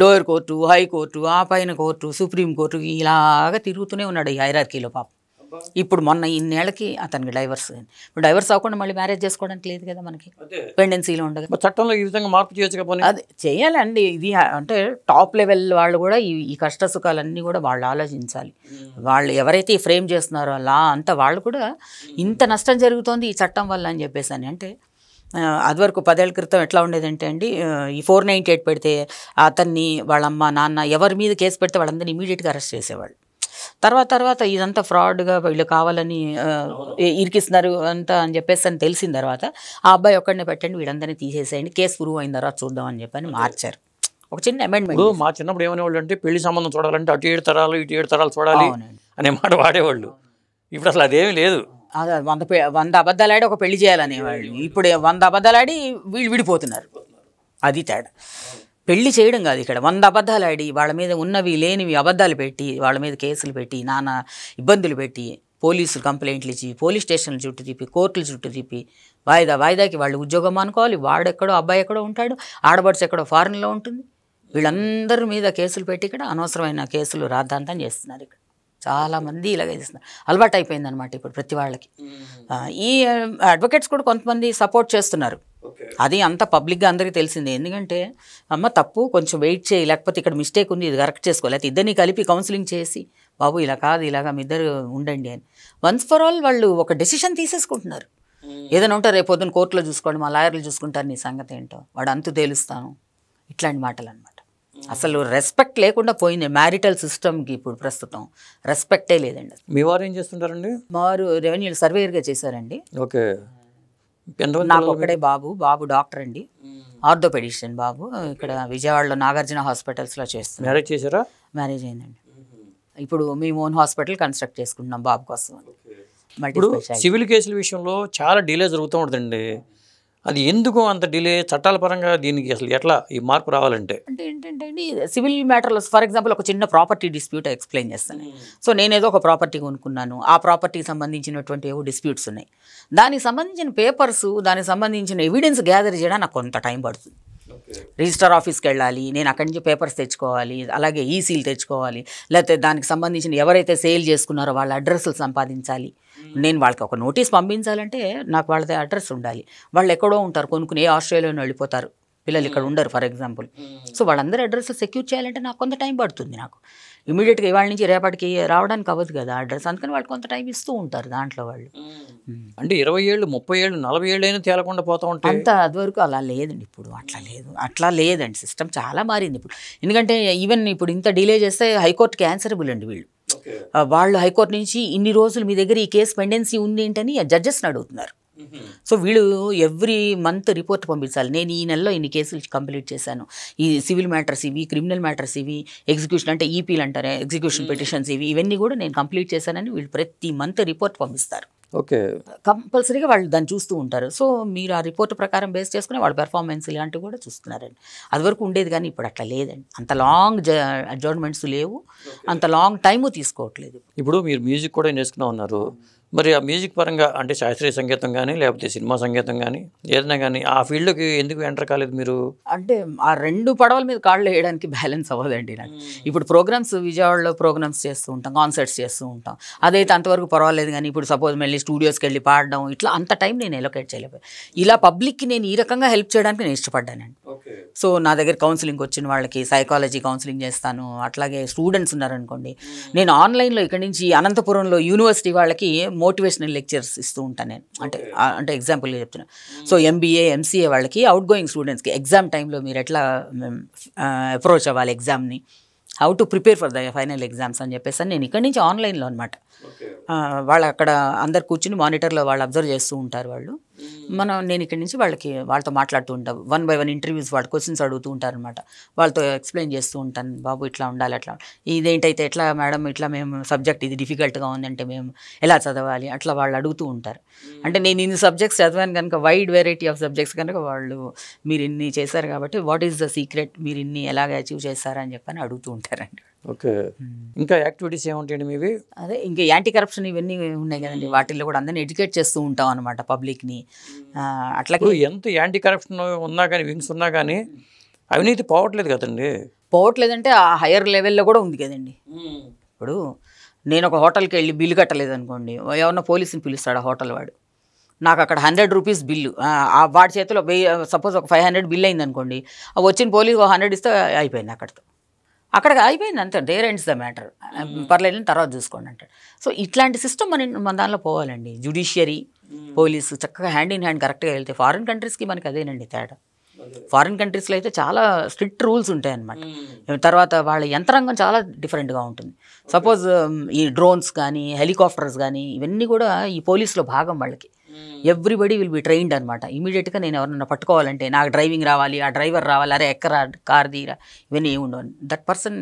లోయర్ కోర్టు, హైకోర్టు, ఆ పైన కోర్టు, సుప్రీం కోర్టు, ఇలాగా తిరుగుతూనే ఉన్నాడు ఈ హైరార్కీలో పాపం. ఇప్పుడు మొన్న ఇన్నేళ్ళకి అతనికి డైవర్స్ అయింది. ఇప్పుడు డైవర్స్ అవ్వకుండా మళ్ళీ మ్యారేజ్ చేసుకోవడానికి లేదు కదా మనకి, పెండెన్సీలో ఉండదు. చట్టంలో ఈ విధంగా మార్పు చేయొచ్చు. అది చేయాలండి. ఇది అంటే టాప్ లెవెల్ వాళ్ళు కూడా ఈ కష్ట సుఖాలన్నీ కూడా వాళ్ళు ఆలోచించాలి. వాళ్ళు ఎవరైతే ఫ్రేమ్ చేస్తున్నారో లా అంతా వాళ్ళు కూడా ఇంత నష్టం జరుగుతోంది ఈ చట్టం వల్ల అని చెప్పేసి అని. అంటే అది వరకు 10 ఏళ్ల క్రితం ఎట్లా ఉండేదంటే అండి, ఈ 498 పెడితే అతన్ని వాళ్ళమ్మ నాన్న ఎవరి మీద కేసు పెడితే వాళ్ళందరినీ ఇమీడియట్గా అరెస్ట్ చేసేవాళ్ళు. తర్వాత ఇదంతా ఫ్రాడ్గా వీళ్ళు కావాలని ఇరికిస్తున్నారు అంతా అని చెప్పేసి అని తెలిసిన తర్వాత ఆ అబ్బాయి ఒక్కడనే పెట్టండి, వీళ్ళందరినీ తీసేసేయండి, కేసు ప్రూవ్ అయిన తర్వాత చూద్దాం అని చెప్పని మార్చారు. ఒక చిన్న అమెండ్మెంట్. మా చిన్నప్పుడు ఏమనేవాళ్ళు అంటే, పెళ్లి సంబంధం చూడాలంటే అటు 7 తరాలు ఇటు 7 తరాలు చూడాలి అనే మాట వాడేవాళ్ళు. ఇప్పుడు అసలు అదేమీ లేదు. 100 అబద్ధాలు ఆడి ఒక పెళ్లి చేయాలనేవాళ్ళు. ఇప్పుడు 100 అబద్ధాలు ఆడి వీళ్ళు విడిపోతున్నారు. అది తేడా. పెళ్లి చేయడం కాదు ఇక్కడ, 100 అబద్ధాలు ఆడి వాళ్ళ మీద ఉన్నవి లేనివి అబద్ధాలు పెట్టి వాళ్ళ మీద కేసులు పెట్టి నానా ఇబ్బందులు పెట్టి పోలీసులు కంప్లైంట్లు ఇచ్చి పోలీస్ స్టేషన్ల చుట్టూ తిప్పి కోర్టుల చుట్టూ తిప్పి వాయిదాకి వాళ్ళు ఉద్యోగం అనుకోవాలి. వాడెక్కడో అబ్బాయి ఎక్కడో ఉంటాడు, ఆడబడుచు ఎక్కడో ఫారెన్లో ఉంటుంది. వీళ్ళందరి మీద కేసులు పెట్టి ఇక్కడ అనవసరమైన కేసులు రాద్ధాంతం చేస్తున్నారు. ఇక్కడ చాలామంది ఇలాగ చేస్తున్నారు. అలవాటు అయిపోయింది అనమాట ఇప్పుడు ప్రతి వాళ్ళకి. ఈ అడ్వకేట్స్ కూడా కొంతమంది సపోర్ట్ చేస్తున్నారు. అది అంత పబ్లిక్గా అందరికీ తెలిసిందే. ఎందుకంటే అమ్మ తప్పు, కొంచెం వెయిట్ చేయి, లేకపోతే ఇక్కడ మిస్టేక్ ఉంది, ఇది కరెక్ట్ చేసుకోవాలి, అయితే ఇద్దరిని కలిపి కౌన్సిలింగ్ చేసి బాబు ఇలా కాదు ఇలాగా మీ ఇద్దరు ఉండండి అని వన్స్ ఫర్ ఆల్ వాళ్ళు ఒక డెసిషన్ తీసేసుకుంటున్నారు. ఏదైనా ఉంటే రేపు పొద్దున్న కోర్టులో చూసుకోండి, మా లాయర్లు చూసుకుంటారు నీ సంగతి ఏంటో, వాడు అంతు తేలుస్తాను, ఇట్లాంటి మాటలు అనమాట. అసలు రెస్పెక్ట్ లేకుండా పోయింది మ్యారిటల్ సిస్టమ్కి. ఇప్పుడు ప్రస్తుతం రెస్పెక్టే లేదండి. మీ వారు ఏం చేస్తుంటారండి? మా వారు రెవెన్యూ సర్వేయర్గా చేశారండి. ఓకే. నాకు ఒక్కడే బాబు డాక్టర్ అండి, ఆర్థోపెడిషియన్ బాబు. ఇక్కడ విజయవాడలో నాగార్జున హాస్పిటల్స్లో చేస్తున్నాం. మ్యారేజ్ చేశారా? మ్యారేజ్ అయిందండి. ఇప్పుడు మేము ఓన్ హాస్పిటల్ కన్స్ట్రక్ట్ చేసుకుంటున్నాం బాబు కోసం. ఇప్పుడు సివిల్ కేసుల విషయంలో చాలా డిలే జరుగుతూ ఉంటుందండి. అది ఎందుకు అంత డిలే? చట్టాల పరంగా దీనికి అసలు ఎట్లా ఈ మార్పు రావాలంటే? అంటే ఏంటంటే అండి, సివిల్ మ్యాటర్లో ఫర్ ఎగ్జాంపుల్ ఒక చిన్న ప్రాపర్టీ డిస్ప్యూట్ ఎక్స్ప్లెయిన్ చేస్తాను. సో నేనేదో ఒక ప్రాపర్టీ కొనుక్కున్నాను, ఆ ప్రాపర్టీకి సంబంధించినటువంటి ఏవో డిస్ప్యూట్స్ ఉన్నాయి, దానికి సంబంధించిన పేపర్స్, దానికి సంబంధించిన ఎవిడెన్స్ గ్యాదర్ చేయడానికి నాకు కొంత టైం పడుతుంది. రిజిస్టర్ ఆఫీస్కి వెళ్ళాలి, నేను అక్కడి నుంచి పేపర్స్ తెచ్చుకోవాలి, అలాగే ఈసీలు తెచ్చుకోవాలి, లేకపోతే దానికి సంబంధించిన ఎవరైతే సేల్ చేసుకున్నారో వాళ్ళ అడ్రస్లు సంపాదించాలి. నేను వాళ్ళకి ఒక నోటీస్ పంపించాలంటే నాకు వాళ్ళది అడ్రస్ ఉండాలి. వాళ్ళు ఎక్కడో ఉంటారు, కొనుక్కుని ఆస్ట్రేలియాలో వెళ్ళిపోతారు, పిల్లలు ఇక్కడ ఉండరు ఫర్ ఎగ్జాంపుల్. సో వాళ్ళందరూ అడ్రస్ సెక్యూర్ చేయాలంటే నాకు కొంత టైం పడుతుంది. నాకు ఇమీడియట్గా ఇవాళ నుంచి రేపటికి రావడానికి అవ్వదు కదా అడ్రస్, అందుకని వాళ్ళు కొంత టైం ఇస్తూ ఉంటారు దాంట్లో వాళ్ళు. అంటే 20 ఏళ్ళు 30 ఏళ్ళు 40 ఏళ్ళు అయినా తేలకుండా పోతూ ఉంటాయి. అంత అదివరకు అలా లేదండి, ఇప్పుడు అట్లా లేదండి. సిస్టమ్ చాలా మారింది ఇప్పుడు. ఎందుకంటే ఈవెన్ ఇప్పుడు ఇంత డిలే చేస్తే హైకోర్టుకి ఆన్సరబుల్ అండి వీళ్ళు. వాళ్ళు హైకోర్టు నుంచి ఇన్ని రోజులు మీ దగ్గర ఈ కేసు పెండెన్సీ ఉంది ఏంటని జడ్జెస్ని అడుగుతున్నారు. సో వీళ్ళు ఎవ్రీ మంత్ రిపోర్ట్ పంపించాలి, నేను ఈ నెలలో ఇన్ని కేసులు కంప్లీట్ చేశాను, ఈ సివిల్ మ్యాటర్స్ ఇవి, క్రిమినల్ మ్యాటర్స్ ఇవి, ఎగ్జిక్యూషన్ అంటే ఈపీలు అంటారు, ఎగ్జిక్యూషన్ పిటిషన్స్ ఇవన్నీ కూడా నేను కంప్లీట్ చేశానని వీళ్ళు ప్రతి మంత్ రిపోర్ట్ పంపిస్తారు. ఓకే. కంపల్సరీగా వాళ్ళు దాన్ని చూస్తూ ఉంటారు. సో మీరు ఆ రిపోర్ట్ ప్రకారం బేస్ చేసుకుని వాళ్ళ పెర్ఫార్మెన్స్ ఇలాంటివి కూడా చూస్తున్నారండి. అది వరకు ఉండేది కానీ ఇప్పుడు అట్లా లేదండి. అంత లాంగ్ అడ్జర్న్మెంట్స్ లేవు, అంత లాంగ్ టైము తీసుకోవట్లేదు. ఇప్పుడు మీరు మ్యూజిక్ కూడా నేర్చుకున్నా ఉన్నారు, మరి ఆ మ్యూజిక్ పరంగా అంటే శాస్త్రీయ సంగీతం కానీ లేకపోతే సినిమా సంగీతం కానీ ఏదైనా కానీ ఆ ఫీల్డ్కి ఎందుకు ఎంటర్ కాలేదు మీరు? అంటే ఆ 2 పడవల మీద కాళ్ళు వేయడానికి బ్యాలెన్స్ అవ్వదండి నాకు. ఇప్పుడు ప్రోగ్రామ్స్ విజయవాడలో ప్రోగ్రామ్స్ చేస్తూ ఉంటాం, కాన్సర్ట్స్ చేస్తూ ఉంటాం, అదైతే అంతవరకు పర్వాలేదు. కానీ ఇప్పుడు సపోజ్ మళ్ళీ స్టూడియోస్కి వెళ్ళి పాడడం, ఇట్లా అంత టైం నేను ఎలొకేట్ చేయలేకపోయాను. ఇలా పబ్లిక్కి నేను ఈ రకంగా హెల్ప్ చేయడానికి నేను ఇష్టపడ్డానండి. సో నా దగ్గర కౌన్సిలింగ్ వచ్చిన వాళ్ళకి సైకాలజీ కౌన్సిలింగ్ చేస్తాను. అట్లాగే స్టూడెంట్స్ ఉన్నారనుకోండి, నేను ఆన్లైన్లో ఇక్కడ నుంచి అనంతపురంలో యూనివర్సిటీ వాళ్ళకి మోటివేషనల్ లెక్చర్స్ ఇస్తూ ఉంటాను నేను. అంటే ఎగ్జాంపుల్గా చెప్తున్నా. సో ఎంబీఏ ఎంసీఏ వాళ్ళకి అవుట్ గోయింగ్ స్టూడెంట్స్కి ఎగ్జామ్ టైంలో మీరు ఎట్లా అప్రోచ్ అవ్వాలి ఎగ్జామ్ని, how to prepare for the final exams అని చెప్పేసి నేను ఇక్కడి నుంచి ఆన్లైన్లో అనమాట. వాళ్ళు అక్కడ అందరు కూర్చుని మానిటర్లో వాళ్ళు అబ్జర్వ్ చేస్తూ ఉంటారు వాళ్ళు. నేను ఇక్కడి నుంచి వాళ్ళతో మాట్లాడుతూ ఉంటాను. 1 by 1 ఇంటర్వ్యూస్, వాళ్ళు క్వశ్చన్స్ అడుగుతూ ఉంటారు అనమాట. వాళ్ళతో ఎక్స్ప్లెయిన్ చేస్తూ ఉంటాను, బాబు ఇట్లా ఉండాలి, అట్లా ఇదేంటైతే ఎట్లా మేడం, ఇట్లా మేము సబ్జెక్ట్ ఇది డిఫికల్ట్గా ఉందంటే మేము ఎలా చదవాలి, అట్లా వాళ్ళు అడుగుతూ ఉంటారు. అంటే నేను ఇన్ని సబ్జెక్ట్స్ చదివాను కనుక, వైడ్ వెరైటీ ఆఫ్ సబ్జెక్ట్స్ కనుక వాళ్ళు మీరు ఇన్ని చేశారు కాబట్టి వాట్ ఈస్ ద సీక్రెట్, మీరు ఇన్ని ఎలాగ అచీవ్ చేస్తారని చెప్పని అడుగుతూ ఉంటారండి. ఓకే. ఇంకా యాక్టివిటీస్ ఏముంటాయండి మీవి? అదే ఇంకా యాంటీ కరప్షన్ ఇవన్నీ ఉన్నాయి కదండి, వాటిల్లో కూడా అందరినీ ఎడ్యుకేట్ చేస్తూ ఉంటాం అనమాట పబ్లిక్ని. అట్లాగే ఎంత యాంటీ కరప్షన్ ఉన్నా కానీ, వింగ్స్ ఉన్నా కానీ అవినీతి పోవట్లేదు కదండి. పోవట్లేదంటే ఆ హయ్యర్ లెవెల్లో కూడా ఉంది కదండి. ఇప్పుడు నేను ఒక హోటల్కి వెళ్ళి బిల్లు కట్టలేదు అనుకోండి, ఎవరన్నా పోలీసుని పిలుస్తాడు ఆ హోటల్ వాడు, నాకు అక్కడ 100 రూపీస్ బిల్లు, వాడి చేతిలో సపోజ్ ఒక 500 బిల్ అయింది అనుకోండి, వచ్చిన పోలీసు 100 ఇస్తే అయిపోయింది, అక్కడికి అయిపోయింది అంతే, దేర్ ఎండ్స్ ద మ్యాటర్, పర్లేదు తర్వాత చూసుకోండి అంటాడు. సో ఇట్లాంటి సిస్టమ్ మన దానిలో పోవాలండి. జ్యుడిషియరీ, పోలీసు చక్కగా హ్యాండ్ ఇన్ హ్యాండ్ కరెక్ట్గా వెళ్తే. ఫారిన్ కంట్రీస్కి మనకి అదేనండి తేడా. ఫారిన్ కంట్రీస్లో అయితే చాలా స్ట్రిక్ట్ రూల్స్ ఉంటాయి అన్నమాట. తర్వాత వాళ్ళ యంత్రాంగం చాలా డిఫరెంట్గా ఉంటుంది. సపోజ్ ఈ డ్రోన్స్ కానీ హెలికాప్టర్స్ కానీ ఇవన్నీ కూడా ఈ పోలీసులో భాగం వాళ్ళకి. ఎవ్రీబడి విల్ బి ట్రైన్డ్ అనమాట. ఇమీడియట్గా నేను ఎవరన్నా పట్టుకోవాలంటే నాకు డ్రైవింగ్ రావాలి, ఆ డ్రైవర్ రావాలి, అరే ఎక్కరా కార్ తీరా, ఇవన్నీ ఏమి ఉండవు. That person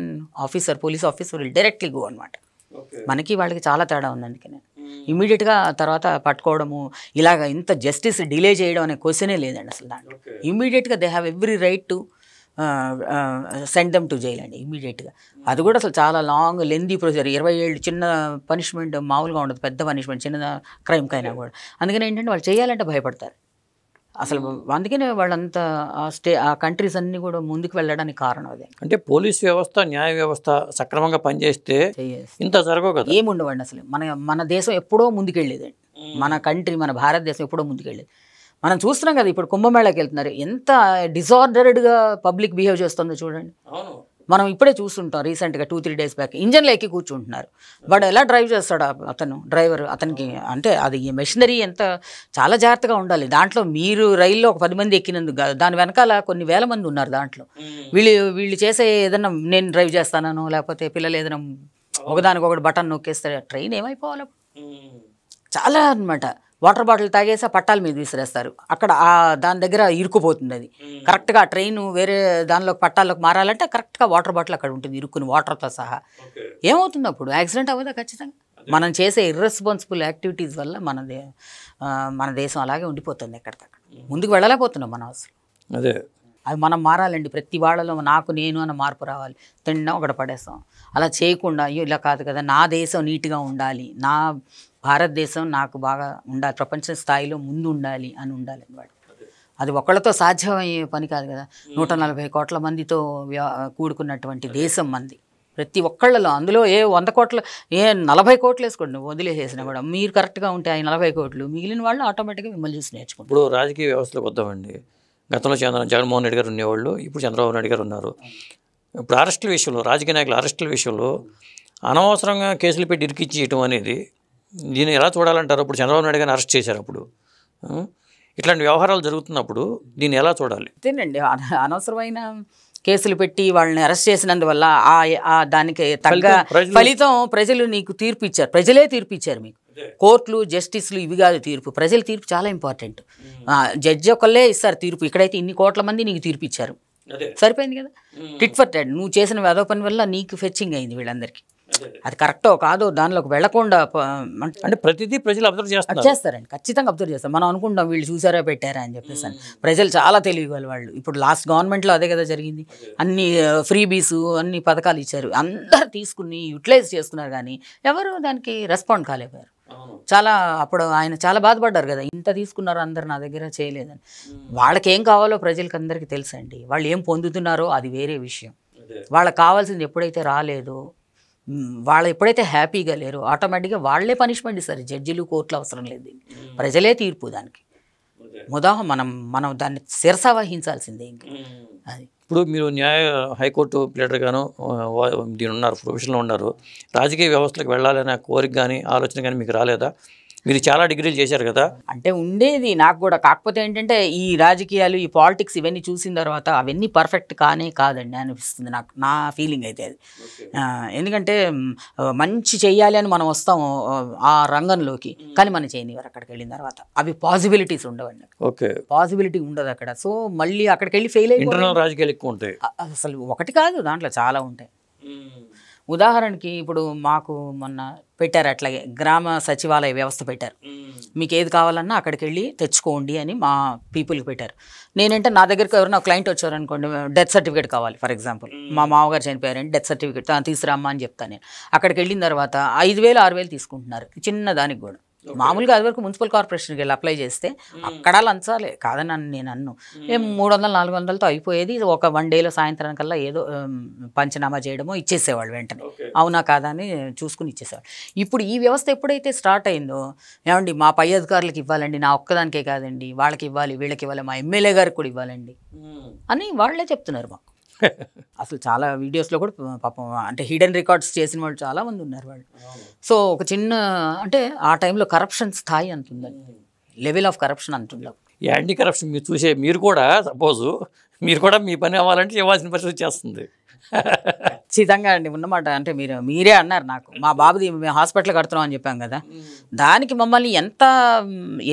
officer, police officer will directly go అనమాట. మనకి వాళ్ళకి చాలా తేడా ఉంది. అందుకే నేను ఇమీడియట్గా తర్వాత పట్టుకోవడము, ఇలాగ ఇంత జస్టిస్ డిలే చేయడం అనే క్వశ్చనే లేదండి అసలు దాంట్లో. ఇమీడియట్గా they have every right to send them to jail అండి ఇమీడియట్గా. అది కూడా అసలు చాలా లాంగ్ లెందీ ప్రొసీజర్. 20 ఏళ్ళు చిన్న పనిష్మెంట్ మామూలుగా ఉండదు, పెద్ద పనిష్మెంట్ చిన్న క్రైమ్కైనా కూడా. అందుకని ఏంటంటే వాళ్ళు చేయాలంటే భయపడతారు అసలు. అందుకనే వాళ్ళంతా ఆ కంట్రీస్ అన్నీ కూడా ముందుకు వెళ్ళడానికి కారణం అదే. అంటే పోలీస్ వ్యవస్థ, న్యాయ వ్యవస్థ సక్రమంగా పనిచేస్తే ఇంత జరగవు కదా. ఏముండవండి అసలు. మన దేశం ఎప్పుడో ముందుకెళ్ళేదండి. మన కంట్రీ, మన భారతదేశం ఎప్పుడో ముందుకెళ్ళేది. మనం చూస్తున్నాం కదా, ఇప్పుడు కుంభమేళాకి వెళ్తున్నారు, ఎంత డిజార్డర్డ్గా పబ్లిక్ బిహేవ్ చేస్తుందో చూడండి. మనం ఇప్పుడే చూస్తుంటాం రీసెంట్గా 2-3 డేస్ బ్యాక్. ఇంజన్లో ఎక్కి కూర్చుంటున్నారు. వాడు ఎలా డ్రైవ్ చేస్తాడు అతను, డ్రైవర్, అతనికి అంటే అది మెషినరీ ఎంత చాలా జాగ్రత్తగా ఉండాలి. దాంట్లో మీరు రైల్లో ఒక 10 మంది ఎక్కినందుకు, దాని వెనకాల కొన్ని వేల మంది ఉన్నారు దాంట్లో. వీళ్ళు చేసే ఏదన్నా, నేను డ్రైవ్ చేస్తానో లేకపోతే పిల్లలు ఏదైనా ఒకదానికొకటి బటన్ నొక్కేస్తే ట్రైన్ ఏమైపోవాలి. చాలా అనమాట. వాటర్ బాటిల్ తాగేసి ఆ పట్టాల మీద విసిరేస్తారు. అక్కడ దాని దగ్గర ఇరుక్కుపోతుంది. అది కరెక్ట్గా ట్రైన్ వేరే దానిలోకి పట్టాల్లోకి మారాలంటే కరెక్ట్గా వాటర్ బాటిల్ అక్కడ ఉంటుంది ఇరుక్కుని, వాటర్తో సహా. ఏమవుతుంది అప్పుడు? యాక్సిడెంట్ అవ్వదా ఖచ్చితంగా. మనం చేసే ఇర్రెస్పాన్సిబుల్ యాక్టివిటీస్ వల్ల మన దేశం అలాగే ఉండిపోతుంది. ఎక్కడికక్కడ ముందుకు వెళ్ళలేకపోతున్నాం మనం అసలు. అదే అది మనం మారాలండి. ప్రతి వాళ్ళలో నాకు నేను అన్న మార్పు రావాలి. తిండం ఒకటి పడేస్తాం. అలా చేయకుండా అయ్యో ఇలా కాదు కదా, నా దేశం నీట్గా ఉండాలి, నా భారతదేశం నాకు బాగా ఉండాలి, ప్రపంచ స్థాయిలో ముందు ఉండాలి అని ఉండాలని వాడు. అది ఒకళ్ళతో సాధ్యమయ్యే పని కాదు కదా. 140 కోట్ల మందితో కూడుకున్నటువంటి దేశం మంది. ప్రతి ఒక్కళ్ళలో అందులో 100 కోట్ల 40 కోట్లు వేసుకోండి వదిలేసేసినా కూడా, మీరు కరెక్ట్గా ఉంటే ఆ 40 కోట్లు మిగిలిన వాళ్ళు ఆటోమేటిక్గా మిమ్మల్ని చూసి నేర్చుకుంటారు. ఇప్పుడు రాజకీయ వ్యవస్థలోకి వద్దామండి. గతంలో జగన్మోహన్ రెడ్డి గారు ఉండేవాళ్ళు, ఇప్పుడు చంద్రబాబు నాయుడు గారు ఉన్నారు. ఇప్పుడు అరెస్టుల విషయంలో, రాజకీయ నాయకుల అరెస్టుల విషయంలో అనవసరంగా కేసులు పెట్టి ఇరికించేయటం అనేది, దీన్ని ఎలా చూడాలంటారు? ఇప్పుడు చంద్రబాబు నాయుడు గారిని అరెస్ట్ చేశారు, అప్పుడు ఇట్లాంటి వ్యవహారాలు జరుగుతున్నప్పుడు దీన్ని ఎలా చూడాలి? అంతేనండి, అనవసరమైన కేసులు పెట్టి వాళ్ళని అరెస్ట్ చేసినందువల్ల దానికి తగ్గ ఫలితం ప్రజలు నీకు తీర్పు ఇచ్చారు. ప్రజలే తీర్పు ఇచ్చారు మీకు. కోర్టులు, జస్టిస్లు ఇవి కాదు తీర్పు. ప్రజల తీర్పు చాలా ఇంపార్టెంట్. జడ్జి ఒకళ్ళే ఇస్తారు తీర్పు. ఇక్కడైతే ఇన్ని కోట్ల మంది నీకు తీర్పు ఇచ్చారు, సరిపోయింది కదా. Tit for tat. నువ్వు చేసిన వేదో పని వల్ల నీకు ఫెచ్చింగ్ అయింది వీళ్ళందరికీ. అది కరెక్టో కాదో దానిలోకి వెళ్లకుండా అంటే ప్రతిదీ ప్రజలు అబ్జర్వ్ చేస్తారండి. ఖచ్చితంగా అబ్జర్వ్ చేస్తారు. మనం అనుకుంటాం వీళ్ళు చూసారా పెట్టారా అని చెప్పేసి. ప్రజలు చాలా తెలియగల వాళ్ళు. ఇప్పుడు లాస్ట్ గవర్నమెంట్లో అదే కదా జరిగింది. అన్ని ఫ్రీబీస్, అన్ని పథకాలు ఇచ్చారు, అందరు తీసుకుని యూటిలైజ్ చేసుకున్నారు, కానీ ఎవరు దానికి రెస్పాండ్ కాలేకపోయారు. చాలా అప్పుడు ఆయన చాలా బాధపడ్డారు కదా, ఇంత తీసుకున్నారు అందరు నా దగ్గర చేయలేదని. వాళ్ళకి ఏం కావాలో ప్రజలకి అందరికీ తెలుసండి. వాళ్ళు ఏం పొందుతున్నారో అది వేరే విషయం. వాళ్ళకి కావాల్సింది ఎప్పుడైతే రాలేదో, వాళ్ళు ఎప్పుడైతే హ్యాపీగా లేరో ఆటోమేటిక్గా వాళ్ళే పనిష్మెంట్ ఇస్తారు. జడ్జిలు, కోర్టులు అవసరం లేదు, ప్రజలే తీర్పు దానికి. మనం దాన్ని శిరస వహించాల్సిందే ఇంకా అది. ఇప్పుడు మీరు హైకోర్టు ప్లేటర్గాను దీని ఉన్నారు, ప్రొఫెషన్లో ఉన్నారు. రాజకీయ వ్యవస్థలకు వెళ్ళాలనే కోరిక కానీ ఆలోచన కానీ మీకు రాలేదా? మీరు చాలా డిగ్రీలు చేశారు కదా. అంటే ఉండేది నాకు కూడా. కాకపోతే ఏంటంటే ఈ రాజకీయాలు, ఈ పాలిటిక్స్ ఇవన్నీ చూసిన తర్వాత అవన్నీ పర్ఫెక్ట్ కాదండి అనిపిస్తుంది నాకు, నా ఫీలింగ్ అయితే అది. ఎందుకంటే మంచి చెయ్యాలి అని మనం వస్తాము ఆ రంగంలోకి, కానీ మనం చేయనివారు అక్కడికి వెళ్ళిన తర్వాత. అవి పాసిబిలిటీస్ ఉండవండి, పాసిబిలిటీ ఉండదు అక్కడ. సో మళ్ళీ అక్కడికి వెళ్ళి ఫెయిల్ అయ్యి ఇంటర్నల్ రాజకీయాలు ఎక్కువ ఉంటాయి. అసలు ఒకటి కాదు, దాంట్లో చాలా ఉంటాయి. ఉదాహరణకి ఇప్పుడు మాకు మొన్న పెట్టారు అట్లాగే గ్రామ సచివాలయ వ్యవస్థ పెట్టారు. మీకు ఏది కావాలన్నా అక్కడికి వెళ్ళి తెచ్చుకోండి అని మా పీపుల్కి పెట్టారు. నేనంటే నా దగ్గరికి ఎవరైనా క్లయింట్ వచ్చారు అనుకోండి, డెత్ సర్టిఫికేట్ కావాలి ఫర్ ఎగ్జాంపుల్, మా మామగారు చనిపోయారంటే డెత్ సర్టిఫికేట్ తీసుకురామ్మా అని చెప్తాను నేను. అక్కడికి వెళ్ళిన తర్వాత 5,000 6,000 తీసుకుంటున్నారు చిన్న దానికి కూడా. మామూలుగా అది వరకు మున్సిపల్ కార్పొరేషన్కి వెళ్ళి అప్లై చేస్తే అక్కడ లంచాలే కాదని నేను అన్ను. 300 400తో అయిపోయేది. ఒక 1 డేలో సాయంత్రానికల్లా ఏదో పంచనామా చేయడమో ఇచ్చేసేవాళ్ళు వెంటనే, అవునా కాదా అని చూసుకుని ఇచ్చేసేవాళ్ళు. ఇప్పుడు ఈ వ్యవస్థ ఎప్పుడైతే స్టార్ట్ అయిందో, ఏమండి మా పై అధికారులకు ఇవ్వాలండి, నా ఒక్కదానికే కాదండి, వాళ్ళకి ఇవ్వాలి, వీళ్ళకి ఇవ్వాలి, మా ఎమ్మెల్యే గారికి కూడా ఇవ్వాలండి అని వాళ్ళే చెప్తున్నారు మాకు. అసలు చాలా వీడియోస్లో కూడా పాపం అంటే హిడెన్ రికార్డ్స్ చేసిన వాళ్ళు చాలామంది ఉన్నారు వాళ్ళు. సో ఒక చిన్న అంటే ఆ టైంలో కరప్షన్ స్థాయి అంటుందండి, లెవెల్ ఆఫ్ కరప్షన్ అంటున్నాం. యాంటీ కరప్షన్ మీరు చూసే మీరు కూడా సపోజు మీరు కూడా మీ పని అవ్వాలంటే ఇవ్వాల్సిన పరిస్థితి వచ్చేస్తుంది. ఖచ్చితంగా అండి ఉన్నమాట. అంటే మీరే అన్నారు నాకు, మా బాబుది మేము హాస్పిటల్ కడుతున్నాం అని చెప్పాం కదా, దానికి మమ్మల్ని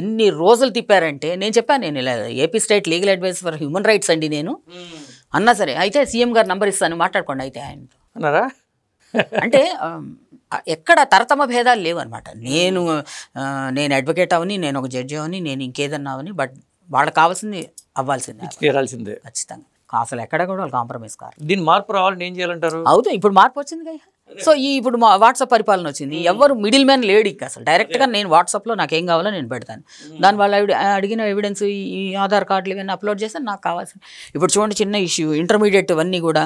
ఎన్ని రోజులు తిప్పారంటే నేను చెప్పాను, నేను ఇలా AP state legal adviser for human rights అండి నేను అన్నా సరే, అయితే సీఎం గారు నంబర్ ఇస్తాను మాట్లాడుకోండి అయితే ఆయనతో అన్నారా. అంటే ఎక్కడ తరతమ భేదాలు లేవు అనమాట. నేను అడ్వకేట్ అవని, నేను ఒక జడ్జి అవని, నేను ఇంకేదన్నా అవని, బట్ వాళ్ళకి కావాల్సింది అవ్వాల్సిందే ఖచ్చితంగా. అసలు ఎక్కడ కూడా వాళ్ళు కాంప్రమైజ్ కాదు. దీన్ని మార్పు రావాలని ఏం చేయాలంటారు? అవుతుంది, ఇప్పుడు మార్పు వచ్చింది కదా. సో ఇప్పుడు మా వాట్సాప్ పరిపాలన వచ్చింది, ఎవరు మిడిల్ మ్యాన్ లేడు ఇంకా అసలు. డైరెక్ట్గా నేను వాట్సాప్లో నాకు ఏం కావాలో నేను పెడతాను, దాని వల్ల అడిగిన ఎవిడెన్స్ ఈ ఆధార్ కార్డులు ఇవన్నీ అప్లోడ్ చేస్తే నాకు కావాల్సింది. ఇప్పుడు చూడండి చిన్న ఇష్యూ, ఇంటర్మీడియట్ అవన్నీ కూడా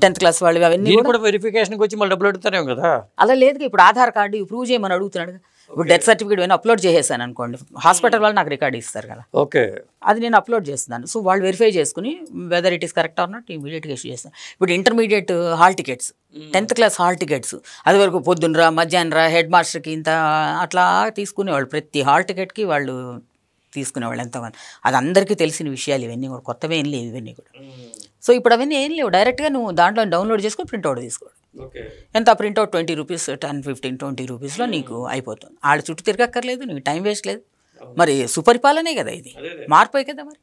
10th క్లాస్ వాళ్ళు అవన్నీ కూడా వెరిఫికేషన్కి వచ్చి మళ్ళీ డబ్బులు అడుగుతారేమో కదా. అలా లేదు, ఇప్పుడు ఆధార్ కార్డు ప్రూవ్ చేయమని అడుగుతున్నాడు. ఇప్పుడు డెత్ సర్టిఫికేట్ అయినా అప్లోడ్ చేసేసాను అనుకోండి, హాస్పిటల్ వాళ్ళు నాకు రికార్డు ఇస్తారు కదా, ఓకే, అది నేను అప్లోడ్ చేస్తున్నాను. సో వాళ్ళు వెరిఫై చేసుకుని whether it is correct or not ఇమీడియట్గా ఇష్యూ చేస్తాను. ఇప్పుడు intermediate hall tickets, 10th class hall tickets, అది వరకు పొద్దున్నరా మధ్యాహ్నరా హెడ్ మాస్టర్కి ఇంత అట్లా తీసుకునేవాళ్ళు, ప్రతి హాల్ టికెట్కి వాళ్ళు తీసుకునేవాళ్ళు ఎంతమంది. అది అందరికీ తెలిసిన విషయాలు ఇవన్నీ కూడా, కొత్తవే ఏం లేవు ఇవన్నీ కూడా. సో ఇప్పుడు అవన్నీ ఏం లేవు, డైరెక్ట్గా నువ్వు దాంట్లో డౌన్లోడ్ చేసుకొని ప్రింట్అవుట్ తీసుకోవడం. ఎంత ప్రింట్అవుట్ 20 రూపీస్, 10, 15, 20 రూపీస్లో నీకు అయిపోతుంది. వాళ్ళ చుట్టూ తిరగక్కర్లేదు, నీకు టైం వేస్ట్ లేదు. మరి సుపరిపాలనే కదా ఇది, మార్పు కదా. మరి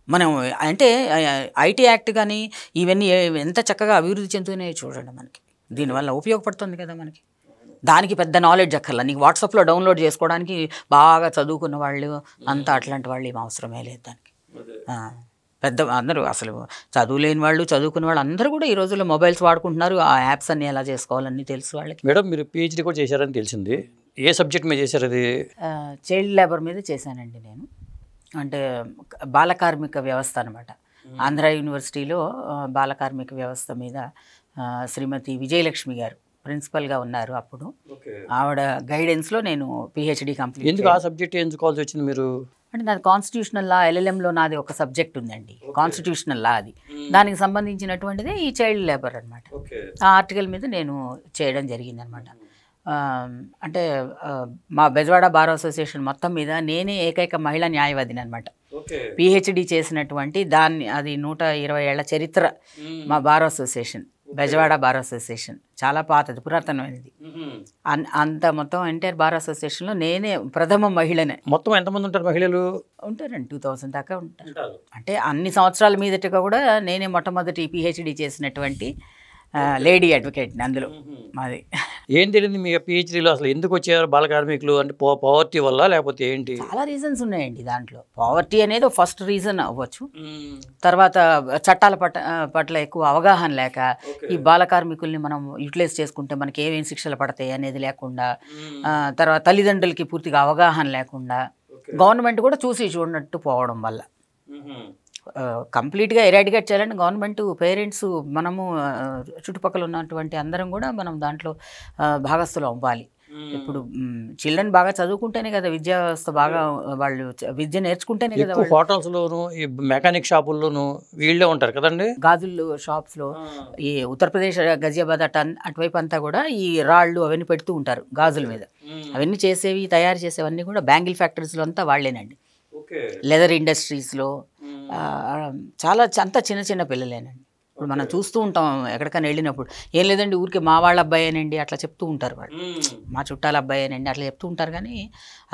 మనం అంటే ఐటీ యాక్ట్ కానీ ఇవన్నీ ఎంత చక్కగా అభివృద్ధి చెందుతున్నాయో చూడండి, మనకి దీనివల్ల ఉపయోగపడుతుంది కదా మనకి. దానికి పెద్ద నాలెడ్జ్ అక్కర్లా, నీకు వాట్సాప్లో డౌన్లోడ్ చేసుకోవడానికి బాగా చదువుకున్న వాళ్ళు అంతా అట్లాంటి వాళ్ళు ఏం అవసరమే లేదు దానికి. అందరూ అసలు చదువు లేని వాళ్ళు, చదువుకున్న వాళ్ళు అందరూ కూడా ఈ రోజుల్లో మొబైల్స్ వాడుకుంటున్నారు. ఆ యాప్స్ అన్ని ఎలా చేసుకోవాలన్నీ తెలుసు వాళ్ళకి. మేడం మీరు PhD కూడా చేశారని తెలిసింది, ఏ సబ్జెక్ట్ మీద చేశారు? అది చైల్డ్ లేబర్ మీద చేశానండి నేను. అంటే బాలకార్మిక వ్యవస్థ అనమాట. ఆంధ్ర యూనివర్సిటీలో బాలకార్మిక వ్యవస్థ మీద శ్రీమతి విజయలక్ష్మి గారు ప్రిన్సిపల్గా ఉన్నారు అప్పుడు. ఆవిడ గైడెన్స్లో నేను PhD కంప్లీట్. ఎందుకు ఆ సబ్జెక్ట్ ఎంచుకోవాల్సి వచ్చింది మీరు? అంటే నాది కాన్స్టిట్యూషనల్ లా, LLMలో నాది ఒక సబ్జెక్ట్ ఉందండి, కాన్స్టిట్యూషనల్ లా. అది దానికి సంబంధించినటువంటిది ఈ చైల్డ్ లేబర్ అనమాట. ఆ ఆర్టికల్ మీద నేను చేయడం జరిగిందనమాట. అంటే మా బెజవాడ బార్ అసోసియేషన్ మొత్తం మీద నేనే ఏకైక మహిళా న్యాయవాదిని అనమాట. PhD చేసినటువంటి దాన్ని, అది 120 ఏళ్ల చరిత్ర మా bar association, Bezawada bar association చాలా పాతది, పురాతనమైనది. అంత మొత్తం ఎంటైర్ బార్ అసోసియేషన్లో నేనే ప్రథమ మహిళనే. మొత్తం ఎంతమంది ఉంటారు మహిళలు? ఉంటారండి 2000 దాకా ఉంటారు. అంటే అన్ని సంవత్సరాల మీదటగా కూడా నేనే మొట్టమొదటి PhD చేసినటువంటి లేడీ అడ్వకేట్ అందులో మాది. ఏం తెలియదు మీ PhDలో అసలు ఎందుకు వచ్చారు బాలకార్మికులు? అంటే పవర్టీ వల్ల లేకపోతే ఏంటి? చాలా రీజన్స్ ఉన్నాయండి దాంట్లో. పవర్టీ అనేది ఫస్ట్ రీజన్ అవ్వచ్చు. తర్వాత చట్టాల పట్ల ఎక్కువ అవగాహన లేక, ఈ బాలకార్మికుల్ని మనం యూటిలైజ్ చేసుకుంటే మనకి ఏమేమి శిక్షలు పడతాయి అనేది లేకుండా, తర్వాత తల్లిదండ్రులకి పూర్తిగా అవగాహన లేకుండా, గవర్నమెంట్ కూడా చూసి చూడనట్టు పోవడం వల్ల కంప్లీట్గా ఎరాడికేట్ చేయాలంటే గవర్నమెంట్, పేరెంట్స్, మనము చుట్టుపక్కల ఉన్నటువంటి అందరం కూడా మనం దాంట్లో భాగస్థులు అవ్వాలి. ఇప్పుడు చిల్డ్రన్ బాగా చదువుకుంటేనే కదా విద్యా వ్యవస్థ బాగా వాళ్ళు విద్య నేర్చుకుంటేనే కదా ఎక్కువ హోటల్స్లోను ఈ మెకానిక్ షాపుల్లోను వీళ్ళే ఉంటారు కదండి. గాజులు షాప్స్లో ఈ ఉత్తరప్రదేశ్ గజియాబాద్ అటువైపు అంతా కూడా ఈ రాళ్ళు అవన్నీ పెడుతూ ఉంటారు గాజుల మీద. అవన్నీ చేసేవి తయారు చేసేవన్నీ కూడా బ్యాంగిల్ ఫ్యాక్టరీస్లో అంతా వాళ్ళేనండి. లెదర్ ఇండస్ట్రీస్లో చాలా అంతా చిన్న చిన్న పిల్లలేనండి. ఇప్పుడు మనం చూస్తూ ఉంటాం ఎక్కడికైనా వెళ్ళినప్పుడు, ఏం లేదండి ఊరికే మా వాళ్ళ అబ్బాయేనండి అట్లా చెప్తూ ఉంటారు వాళ్ళు, మా చుట్టాల అబ్బాయేనండి అట్లా చెప్తూ ఉంటారు, కానీ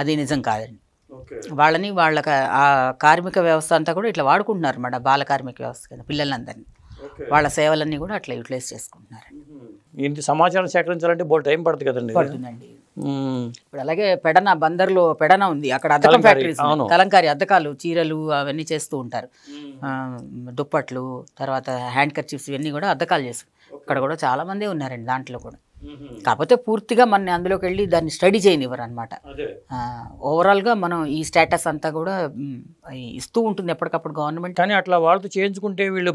అది నిజం కాదండి. వాళ్ళని వాళ్ళకి ఆ కార్మిక వ్యవస్థ అంతా కూడా ఇట్లా వాడుకుంటున్నారు అన్నమాట, బాల కార్మిక వ్యవస్థ కింద పిల్లలందరినీ, వాళ్ళ సేవలన్నీ కూడా అట్లా యూటిలైజ్ చేసుకుంటున్నారండి. ఇంటి సమాచారం సేకరించాలంటే బోల్ టైం పడుతుంది కదండి. పడుతుందండి. ఇప్పుడు అలాగే పెడన బందర్లో పెడన ఉంది, అక్కడ అద్దకం ఫ్యాక్టరీస్, కలంకారీ అద్దకాలు, చీరలు అవన్నీ చేస్తూ ఉంటారు, దుప్పట్లు, తర్వాత హ్యాండ్ కర్చీఫ్స్ ఇవన్నీ కూడా అద్దకాలు చేస్తారు. అక్కడ కూడా చాలా మంది ఉన్నారండి దాంట్లో కూడా. కాకపోతే పూర్తిగా మన అందులోకి వెళ్ళి దాన్ని స్టడీ చేయనివ్వరు అనమాట. ఓవరాల్గా మనం ఈ స్టేటస్ అంతా కూడా ఇస్తూ ఉంటుంది ఎప్పటికప్పుడు గవర్నమెంట్. కానీ అట్లా వాళ్ళతో చేయించుకుంటే వీళ్ళు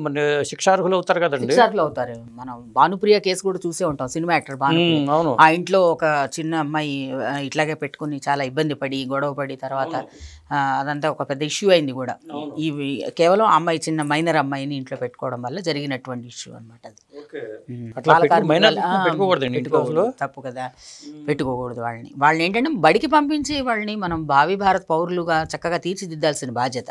శిక్షార్హులు అవుతారు కదండి. శిక్షార్హులు అవుతారు. మనం భానుప్రియ కేసు కూడా చూసే ఉంటాం, సినిమా యాక్టర్ భానుప్రియ. ఆ ఇంట్లో ఒక చిన్న అమ్మాయి ఇట్లాగే పెట్టుకుని చాలా ఇబ్బంది పడి గొడవ పడి తర్వాత అదంతా ఒక పెద్ద ఇష్యూ అయింది కూడా. ఇవి కేవలం అమ్మాయి చిన్న మైనర్ అమ్మాయిని ఇంట్లో పెట్టుకోవడం వల్ల జరిగినటువంటి ఇష్యూ అనమాట అది. తప్పు కదా, పెట్టుకోకూడదు వాళ్ళని ఏంటంటే బడికి పంపించి వాళ్ళని మనం భావి భారత్ పౌరులుగా చక్కగా తీర్చిదిద్దాల్సిన బాధ్యత.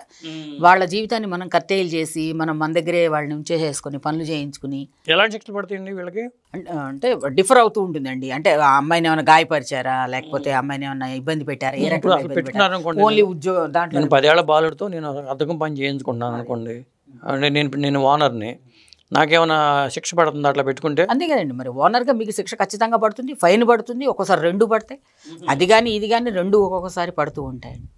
వాళ్ళ జీవితాన్ని మనం కత్తేలు చేసి మనం మన దగ్గరే వాళ్ళని ఉంచేసుకొని పనులు చేయించుకుని ఎలాంటి శిక్షలు పడతాయండి వీళ్ళకి అంటే డిఫర్ అవుతూ ఉంటుందండి. అంటే ఆ అమ్మాయిని ఏమైనా గాయపరిచారా, లేకపోతే అమ్మాయిని ఏమైనా ఇబ్బంది పెట్టారా, ఏ రకంగా ఓన్లీ ఉద్యోగం దాంట్లో 10 ఏళ్ల బాలుడితో నేను అద్దకం పని చేయించుకుంటున్నాను అనుకోండి, అంటే నేను ఓనర్ని, నాకేమైనా శిక్ష పడుతుంది అట్లా పెట్టుకుంటే? అంతే కదండి, మరి ఓనర్గా మీకు శిక్ష ఖచ్చితంగా పడుతుంది, ఫైన్ పడుతుంది, ఒక్కోసారి 2 పడతాయి, అది కానీ ఇది కానీ 2 ఒక్కొక్కసారి పడుతూ ఉంటాయండి.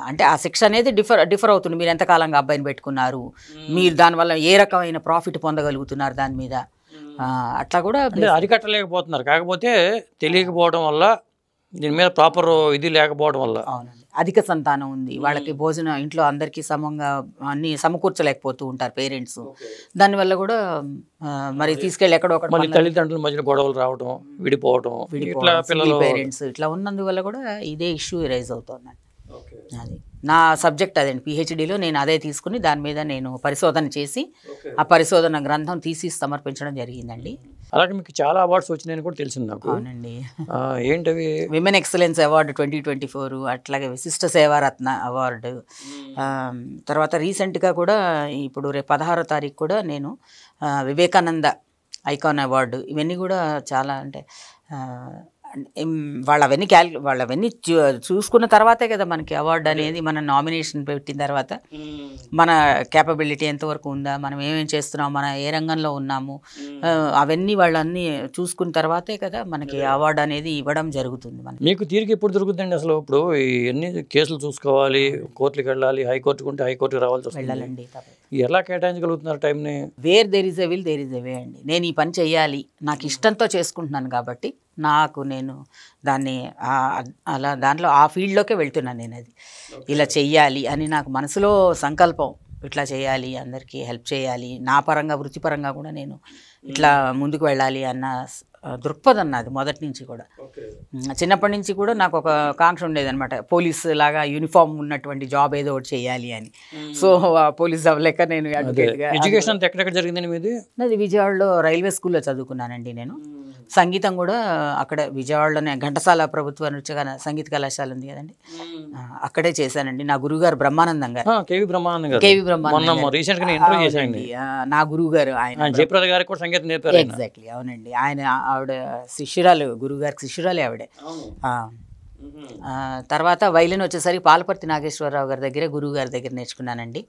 అంటే ఆ శిక్ష అనేది డిఫర్ అవుతుంది. మీరు ఎంతకాలంగా అబ్బాయిని పెట్టుకున్నారు, మీరు దానివల్ల ఏ రకమైన ప్రాఫిట్ పొందగలుగుతున్నారు దాని మీద, అట్లా కూడా అరికట్టలేకపోతున్నారు. కాకపోతే తెలియకపోవడం వల్ల, దీని మీద ప్రాపర్ ఇది లేకపోవడం వల్ల. అవునండి, అధిక సంతానం ఉంది వాళ్ళకి, భోజనం ఇంట్లో అందరికీ సమంగా అన్ని సమకూర్చలేకపోతూ ఉంటారు పేరెంట్స్, దానివల్ల కూడా మరి తీసుకెళ్ళి ఎక్కడో ఒకటి తల్లిదండ్రుల మధ్య గొడవలు రావడం, విడిపోవడం, పేరెంట్స్ ఇట్లా ఉన్నందువల్ల కూడా ఇదే ఇష్యూ రైజ్ అవుతుందండి. అది నా సబ్జెక్ట్ అదండి, పిహెచ్డీలో నేను అదే తీసుకుని దాని మీద నేను పరిశోధన చేసి ఆ పరిశోధన గ్రంథం తీసి సమర్పించడం జరిగిందండి. అలాగే మీకు చాలా అవార్డ్స్ వచ్చినాయని కూడా తెలిసింది నాకు. అవునండి, ఏంటవి? విమెన్ ఎక్సలెన్స్ అవార్డు 2024, అట్లాగే విశిష్ట సేవారత్న అవార్డు, తర్వాత రీసెంట్గా కూడా ఇప్పుడు రేపు 16వ తారీఖు కూడా నేను వివేకానంద ఐకాన్ అవార్డు, ఇవన్నీ కూడా చాలా అంటే వాళ్ళవన్నీ చూసుకున్న తర్వాతే కదా మనకి అవార్డు అనేది, మన నామినేషన్ పెట్టిన తర్వాత మన క్యాపబిలిటీ ఎంతవరకు ఉందా, మనం ఏమేం చేస్తున్నాం, మన ఏ రంగంలో ఉన్నాము, అవన్నీ వాళ్ళన్నీ చూసుకున్న తర్వాతే కదా మనకి అవార్డు అనేది ఇవ్వడం జరుగుతుంది. మనకి మీకు తీరిక ఎప్పుడు దొరుకుతుందండి అసలు? ఇప్పుడు ఇవన్నీ కేసులు చూసుకోవాలి, కోర్టుకి వెళ్ళాలి, హైకోర్టుకు ఉంటే హైకోర్టుకి రావాల్సి వస్తుంది, వెళ్ళాలండి. ఎలా కేటాయించగలుగుతున్నారు టైంని? Where there is a will there is a way అండి. నేను ఈ పని చెయ్యాలి, నాకు ఇష్టంతో చేసుకుంటున్నాను కాబట్టి నాకు నేను దాన్ని అలా దాంట్లో ఆ ఫీల్డ్లోకే వెళ్తున్నాను. నేను అది ఇలా చెయ్యాలి అని నాకు మనసులో సంకల్పం, ఇట్లా చేయాలి, అందరికీ హెల్ప్ చేయాలి, నా పరంగా వృత్తిపరంగా కూడా నేను ఇట్లా ముందుకు వెళ్ళాలి అన్న దృక్పథం నాది మొదటి నుంచి కూడా. చిన్నప్పటి నుంచి కూడా నాకు ఒక కాంక్ష ఉండేదన్నమాట, పోలీస్ లాగా యూనిఫామ్ ఉన్నటువంటి జాబ్ ఏదో ఒకటి చేయాలి అని. సో పోలీస్ అవ్వలేక నేను ఎడ్యుకేషన్ ఎక్కడెక్కడ జరిగిందని మీది? నాది విజయవాడలో రైల్వే స్కూల్లో చదువుకున్నానండి నేను. సంగీతం కూడా అక్కడ విజయవాడలోనే ఘంటసాల ప్రభుత్వ నృత్య సంగీత కళాశాల ఉంది కదండి, అక్కడే చేశానండి. నా గురువుగారు బ్రహ్మానందం గారు, కేవి బ్రహ్మానందం, నా గురువు గారు ఆయన జయప్రద గారికి కూడా సంగీతం నేర్పారు. ఎగ్జాక్ట్లీ, అవునండి. ఆయన ఆవిడ శిష్యురాలు, గురువు గారికి శిష్యురాలే ఆవిడే. తర్వాత వైలిన్ వచ్చేసరికి పాలపర్తి నాగేశ్వరరావు గారి దగ్గర, గురువు గారి దగ్గర నేర్చుకున్నానండి.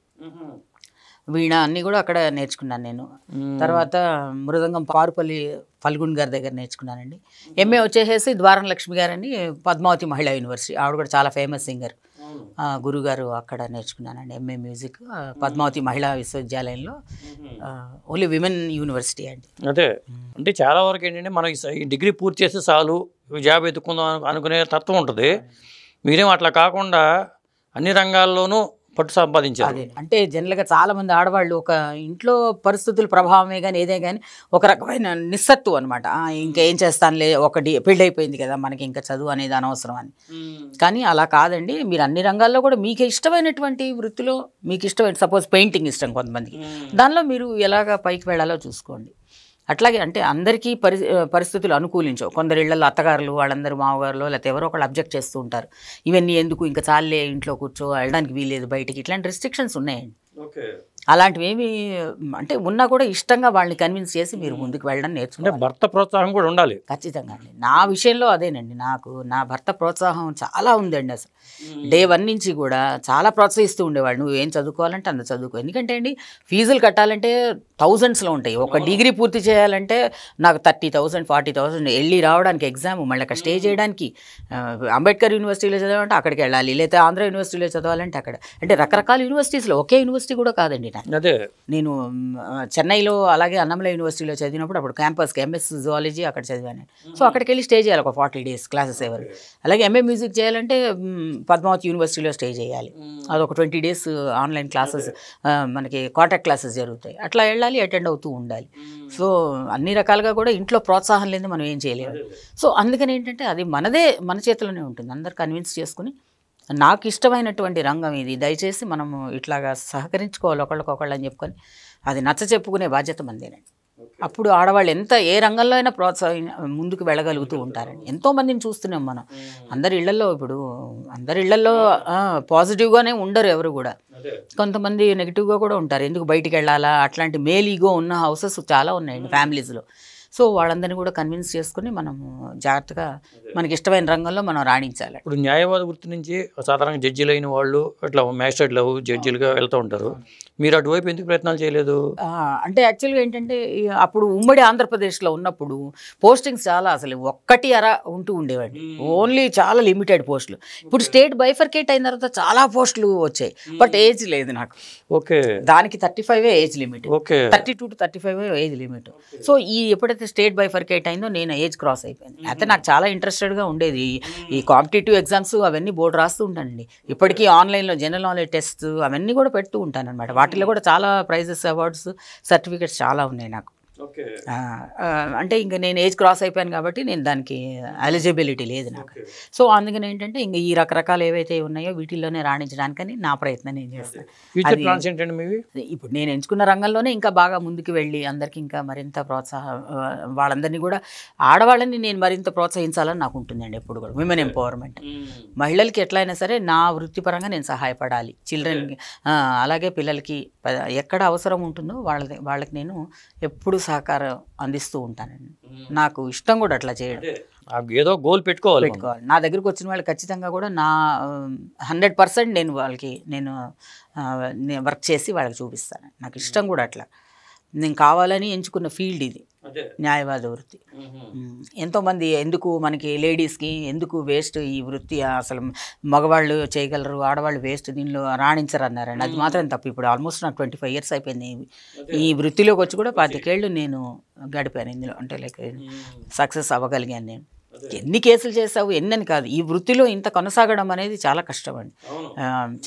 వీణ అన్నీ కూడా అక్కడ నేర్చుకున్నాను నేను. తర్వాత మృదంగం పారుపల్లి ఫల్గున్ గారి దగ్గర నేర్చుకున్నానండి. ఎంఏ వచ్చేసేసి ద్వారం లక్ష్మి గారని పద్మావతి మహిళా యూనివర్సిటీ, ఆవిడ కూడా చాలా ఫేమస్ సింగర్, గురుగారు అక్కడ నేర్చుకున్నానండి. ఎంఏ మ్యూజిక్ పద్మావతి మహిళా విశ్వవిద్యాలయంలో, ఓన్లీ విమెన్ యూనివర్సిటీ అండి. అదే అంటే చాలా వరకు ఏంటంటే మనకి ఈ డిగ్రీ పూర్తి చేస్తే చాలు జాబ్ ఎత్తుకుందాం అనుకునే తత్వం ఉంటుంది. మీరేం అట్లా కాకుండా అన్ని రంగాల్లోనూ పట్టు సంపాదించారు. అదే అంటే జనరల్గా చాలామంది ఆడవాళ్ళు ఒక ఇంట్లో పరిస్థితుల ప్రభావమే కానీ ఏదే కానీ ఒక రకమైన నిస్సత్తు అనమాట. ఇంకేం చేస్తానులే, ఒకటి పెళ్ళి అయిపోయింది కదా మనకి, ఇంకా చదువు అనేది అనవసరం అని. కానీ అలా కాదండి, మీరు అన్ని రంగాల్లో కూడా మీకు ఇష్టమైనటువంటి వృత్తిలో మీకు ఇష్టమైన, సపోజ్ పెయింటింగ్ ఇష్టం కొంతమందికి, దానిలో మీరు ఎలాగ పైకి వెళ్ళాలో చూసుకోండి. అట్లాగే అంటే అందరికీ పరిస్థితులు అనుకూలించవు. కొందరు ఇళ్లలో అత్తగారులు వాళ్ళందరూ మామగారులు లేకపోతే ఎవరో ఒకళ్ళు అబ్జెక్ట్ చేస్తూ ఉంటారు, ఇవన్నీ ఎందుకు, ఇంకా చాలే ఇంట్లో కూర్చో, వెళ్ళడానికి వీలేదు బయటికి, ఇట్లాంటి రెస్ట్రిక్షన్స్ ఉన్నాయండి. అలాంటివి ఏమి అంటే ఉన్నా కూడా ఇష్టంగా వాళ్ళని కన్విన్స్ చేసి మీరు ముందుకు వెళ్ళడం నేర్చుకుంటే భర్త ప్రోత్సాహం కూడా ఉండాలి. ఖచ్చితంగా అండి. నా విషయంలో అదేనండి, నాకు నా భర్త ప్రోత్సాహం చాలా ఉందండి. అసలు డే 1 నుంచి కూడా చాలా ప్రోత్సహిస్తూ ఉండేవాడు, నువ్వు ఏం చదువుకోవాలంటే అంత చదువుకో. ఎందుకంటే అండి ఫీజులు కట్టాలంటే థౌజండ్స్లో ఉంటాయి. ఒక డిగ్రీ పూర్తి చేయాలంటే నాకు 30,000 40,000 వెళ్ళి రావడానికి ఎగ్జామ్, మళ్ళీ అక్కడ స్టే చేయడానికి. అంబేద్కర్ యూనివర్సిటీలో చదవాలంటే అక్కడికి వెళ్ళాలి, లేదా ఆంధ్ర యూనివర్సిటీలో చదవాలంటే అక్కడ. అంటే రకరకాల యూనివర్సిటీస్లో, ఒకే యూనివర్సిటీ కూడా కాదండి. అదే నేను చెన్నైలో అలాగే అన్నమలై యూనివర్సిటీలో చదివినప్పుడు అప్పుడు క్యాంపస్కి ఎంఎస్ జువాలజీ అక్కడ చదివాను. సో అక్కడికి వెళ్ళి స్టే చేయాలి ఒక 40 days క్లాసెస్ ఎవరు. అలాగే ఎంఏ మ్యూజిక్ చేయాలంటే పద్మావతి యూనివర్సిటీలో స్టే చేయాలి, అదొక 20 days ఆన్లైన్ క్లాసెస్, మనకి కాంటాక్ట్ క్లాసెస్ జరుగుతాయి. అట్లా వెళ్ళాలి, అటెండ్ అవుతూ ఉండాలి. సో అన్ని రకాలుగా కూడా ఇంట్లో ప్రోత్సాహం లేదు మనం ఏం చేయలేము. సో అందుకని ఏంటంటే అది మన చేతిలోనే ఉంటుంది. అందరు కన్విన్స్ చేసుకుని నాకు ఇష్టమైనటువంటి రంగం ఇది, దయచేసి మనము ఇట్లాగా సహకరించుకోవాలి ఒకళ్ళకొకళ్ళు అని చెప్పుకొని అది నచ్చ చెప్పుకునే బాధ్యత మందేనండి. అప్పుడు ఆడవాళ్ళు ఏ రంగంలో అయినా ముందుకు వెళ్ళగలుగుతూ ఉంటారండి. ఎంతోమందిని చూస్తున్నాం మనం అందరి ఇళ్లలో పాజిటివ్గానే ఉండరు ఎవరు కూడా, కొంతమంది నెగిటివ్గా కూడా ఉంటారు. ఎందుకు బయటికి వెళ్ళాలా, అట్లాంటి మేల్ ఈగో ఉన్న హౌసెస్ చాలా ఉన్నాయండి ఫ్యామిలీస్లో. సో వాళ్ళందరినీ కూడా కన్విన్స్ చేసుకుని మనము జాగ్రత్తగా మనకి ఇష్టమైన రంగంలో మనం రాణించాలి. ఇప్పుడు న్యాయవాద వృత్తి నుంచి సాధారణంగా జడ్జీలు అయిన వాళ్ళు ఇట్లా మ్యాజిస్ట్రేట్లు జడ్జీలుగా వెళ్తూ ఉంటారు. మీరు అటువైపు ఎందుకు ప్రయత్నాలు చేయలేదు? అంటే యాక్చువల్గా ఏంటంటే అప్పుడు ఉమ్మడి ఆంధ్రప్రదేశ్లో ఉన్నప్పుడు పోస్టింగ్స్ చాలా అసలు 1 ఉంటూ ఉండేవాడి, ఓన్లీ చాలా లిమిటెడ్ పోస్టులు. ఇప్పుడు స్టేట్ బైఫర్కేట్ అయిన తర్వాత చాలా పోస్టులు వచ్చాయి, బట్ ఏజ్ లేదు నాకు. ఓకే, దానికి 35 age limit, 32 to 35 age limit. So ఎప్పుడైతే స్టేట్ బైఫర్కేట్ అయిందో నేను ఏజ్ క్రాస్ అయిపోయింది. అయితే నాకు చాలా ఇంట్రెస్టెడ్గా ఉండేది ఈ కాంపిటేటివ్ ఎగ్జామ్స్, అవన్నీ బోర్డు రాస్తూ ఉంటానండి. ఇప్పటికీ ఆన్లైన్లో జనరల్ నాలెడ్జ్ టెస్ట్ అవన్నీ కూడా పెడుతూ ఉంటాను అనమాట. వాటిలో కూడా చాలా ప్రైజెస్, అవార్డ్స్, సర్టిఫికెట్స్ చాలా ఉన్నాయి నాకు. అంటే ఇంకా నేను ఏజ్ క్రాస్ అయిపోయాను కాబట్టి నేను దానికి ఎలిజిబిలిటీ లేదు నాకు. సో అందుకని ఏంటంటే ఇంకా ఈ రకరకాలు ఏవైతే ఉన్నాయో వీటిల్లోనే రాణించడానికని నా ప్రయత్నం నేను చేస్తాను. ఇప్పుడు నేను ఎంచుకున్న రంగంలోనే ఇంకా బాగా ముందుకు వెళ్ళి అందరికి ఇంకా మరింత వాళ్ళందరినీ కూడా ఆడవాళ్ళని నేను మరింత ప్రోత్సహించాలని నాకు ఉంటుందండి ఎప్పుడు కూడా. విమెన్ ఎంపవర్మెంట్, మహిళలకి ఎట్లయినా సరే నా వృత్తిపరంగా నేను సహాయపడాలి. చిల్డ్రన్కి అలాగే పిల్లలకి ఎక్కడ అవసరం ఉంటుందో వాళ్ళకి నేను ఎప్పుడు సహకారం అందిస్తూ ఉంటానండి. నాకు ఇష్టం కూడా అట్లా చేయడం. ఏదో గోల్ పెట్టుకోవాలి. నా దగ్గరకు వచ్చిన వాళ్ళు ఖచ్చితంగా కూడా నా 100% నేను వాళ్ళకి నేను వర్క్ చేసి వాళ్ళకి చూపిస్తాను. నాకు ఇష్టం కూడా అట్లా. నేను కావాలని ఎంచుకున్న ఫీల్డ్ ఇది, న్యాయవాద వృత్తి. ఎంతోమంది ఎందుకు మనకి లేడీస్కి ఎందుకు వేస్ట్ ఈ వృత్తి, అసలు మగవాళ్ళు చేయగలరు ఆడవాళ్ళు వేస్ట్, దీనిలో రాణించరు అన్నారండి. అది మాత్రం తప్పు. ఇప్పుడు ఆల్మోస్ట్ నాకు 25 years అయిపోయింది ఈ వృత్తిలోకి వచ్చి కూడా 25 ఏళ్ళు నేను గడిపాను ఇందులో. అంటే లైక్ సక్సెస్ అవ్వగలిగాను నేను. ఎన్ని కేసులు చేసావు ఎన్నని కాదు, ఈ వృత్తిలో ఇంత కొనసాగడం అనేది చాలా కష్టం అండి.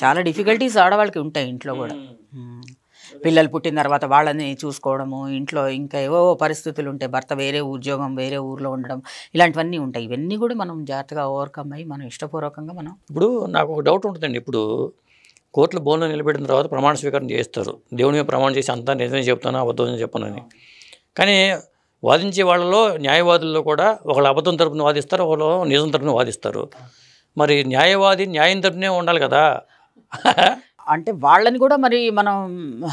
చాలా డిఫికల్టీస్ ఆడవాళ్ళకి ఉంటాయి ఇంట్లో కూడా. పిల్లలు పుట్టిన తర్వాత వాళ్ళని చూసుకోవడము, ఇంట్లో ఇంకా ఏవో పరిస్థితులు ఉంటాయి, భర్త వేరే ఉద్యోగం వేరే ఊర్లో ఉండడం, ఇలాంటివన్నీ ఉంటాయి. ఇవన్నీ కూడా మనం జాగ్రత్తగా ఓవర్కమ్ అయ్యి మనం ఇష్టపూర్వకంగా మనం. ఇప్పుడు నాకు ఒక డౌట్ ఉంటుందండి. ఇప్పుడు కోర్టులో బోన్లో నిలబెట్టిన తర్వాత ప్రమాణ స్వీకారం చేస్తారు, దేవుని మీద ప్రమాణం చేసి అంతా నిజమే చెప్తాను అబద్ధం చెప్పనని. కానీ వాదించే వాళ్ళలో న్యాయవాదుల్లో కూడా ఒకళ్ళు అబద్ధం తరపున వాదిస్తారు, ఒకళ్ళు నిజం తరపున వాదిస్తారు. మరి న్యాయవాది న్యాయం తరపునే ఉండాలి కదా. అంటే వాళ్ళని కూడా మరి మనం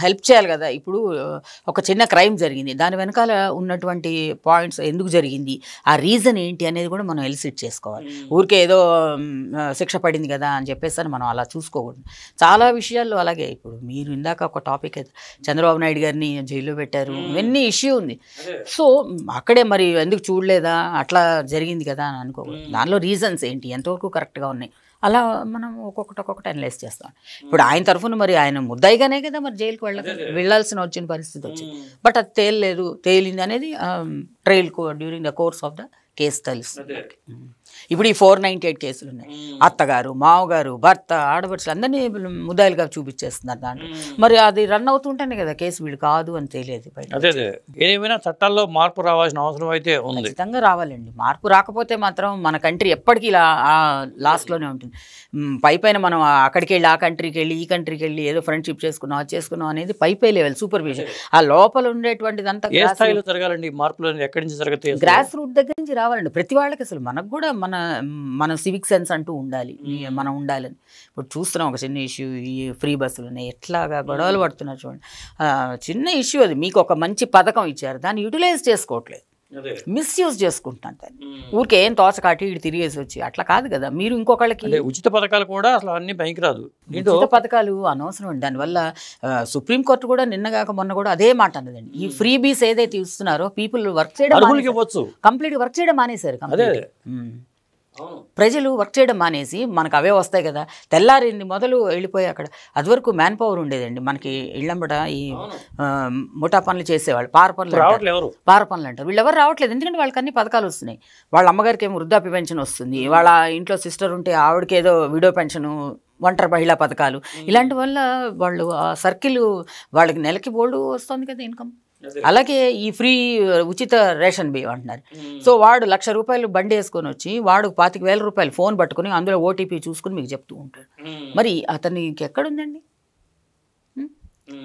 హెల్ప్ చేయాలి కదా. ఇప్పుడు ఒక చిన్న క్రైమ్ జరిగింది, దాని వెనకాల ఉన్నటువంటి పాయింట్స్, ఎందుకు జరిగింది, ఆ రీజన్ ఏంటి అనేది కూడా మనం ఎలిసిట్ చేసుకోవాలి. ఊరికే ఏదో శిక్ష పడింది కదా అని చెప్పేసి మనం అలా చూసుకోకూడదు. చాలా విషయాల్లో అలాగే. ఇప్పుడు మీరు ఇందాక ఒక టాపిక్ చంద్రబాబు నాయుడు గారిని జైల్లో పెట్టారు, ఇవన్నీ ఇష్యూ ఉంది. సో అక్కడే మరి ఎందుకు చూడలేదా, అట్లా జరిగింది కదా అని అనుకోకూడదు. దానిలో రీజన్స్ ఏంటి, ఎంతవరకు కరెక్ట్గా ఉన్నాయి, అలా మనం ఒక్కొక్కటి అనలైజ్ చేస్తాం. ఇప్పుడు ఆయన తరఫున మరి ఆయన ముద్దాయిగానే కదా మరి జైలుకి వెళ్ళాల్సిన వచ్చిన పరిస్థితి వచ్చింది. బట్ అది తేలింది అనేది trial during the course of the case తెలుస్తుంది. ఇప్పుడు ఈ 498 కేసులు ఉన్నాయి. అత్తగారు, మామగారు, భర్త, ఆడపడుచులు అందరినీ ముద్దాయిలుగా చూపించేస్తున్నారు దాంట్లో. మరి అది రన్ అవుతుంటేనే కదా కేసు వీళ్ళు కాదు అని తెలియదు బయట. అదే ఏమైనా చట్టాల్లో మార్పు రావాల్సిన అవసరం అయితే ఉంది. ఖచ్చితంగా రావాలండి. మార్పు రాకపోతే మాత్రం మన కంట్రీ ఎప్పటికీ ఇలా లాస్ట్లోనే ఉంటుంది. పైన మనం అక్కడికి వెళ్ళి ఆ కంట్రీకి వెళ్ళి ఈ కంట్రీకి వెళ్ళి ఏదో ఫ్రెండ్షిప్ చేసుకున్నాం అది చేసుకున్నాం అనేది పై లెవెల్ సూపర్విజన్. ఆ లోపల ఉండేటువంటిదంతా ఏ స్థాయిలో జరగాలండి మార్పులు, ఎక్కడి నుంచి జరుగుతాయి? గ్రాస్ రూట్ దగ్గర నుంచి రావాలండి. ప్రతి వాళ్ళకి అసలు మనకు కూడా మన సివిక్ సెన్స్ అంటూ ఉండాలి, మనం ఉండాలని. ఇప్పుడు చూస్తున్నాం ఒక చిన్న ఇష్యూ, ఈ ఫ్రీ బస్సులు ఉన్నాయి, ఎట్లాగా గొడవలు పడుతున్నారు చూడండి. చిన్న ఇష్యూ అది. మీకు ఒక మంచి పథకం ఇచ్చారు, దాన్ని యూటిలైజ్ చేసుకోవట్లేదు, మిస్యూజ్ చేసుకుంటున్నాను దాన్ని. ఊరికే ఏం తోచకాటి ఇటు తిరిగేసి వచ్చి అట్లా కాదు కదా. మీరు ఇంకొకళ్ళకి ఉచిత పథకాలు కూడా అసలు అన్ని పనికి రాదు. ఉచిత పథకాలు అనవసరం అండి. దానివల్ల సుప్రీంకోర్టు కూడా నిన్నగాక మొన్న కూడా అదే మాట అన్నదండి. ఈ ఫ్రీ బీస్ ఏదైతే ఇస్తున్నారో పీపుల్ వర్క్ చేయడం కంప్లీట్ వర్క్ చేయడం మానేశారు. ప్రజలు వర్క్ చేయడం మానేసి మనకు అవే వస్తాయి కదా, తెల్లారింది మొదలు వెళ్ళిపోయి అక్కడ అది వరకు మ్యాన్ పవర్ ఉండేదండి మనకి. ఇళ్ళంబట ఈ ముఠా పనులు చేసేవాళ్ళు, పార పనులు అంటారు. వీళ్ళు ఎవరు రావట్లేదు, ఎందుకంటే వాళ్ళకి అన్ని పథకాలు వస్తున్నాయి. వాళ్ళ అమ్మగారికి ఏమో వృద్ధాప్య పెన్షన్ వస్తుంది, వాళ్ళ ఇంట్లో సిస్టర్ ఉంటే ఆవిడకి ఏదో విడో పెన్షను, ఒంటరి మహిళా పథకాలు, ఇలాంటి వల్ల వాళ్ళు ఆ సర్కిల్ వాళ్ళకి నెలకి బోల్డు వస్తుంది కదా ఇన్కమ్. అలాగే ఈ ఫ్రీ ఉచిత రేషన్ బియ్యం అంటున్నారు. సో వాడు ₹1,00,000 బండి వేసుకొని వచ్చి వాడు ₹25,000 ఫోన్ పట్టుకుని అందులో ఓటీపీ చూసుకుని మీకు చెప్తూ ఉంటాడు. మరి అతనికి ఎక్కడుందండి?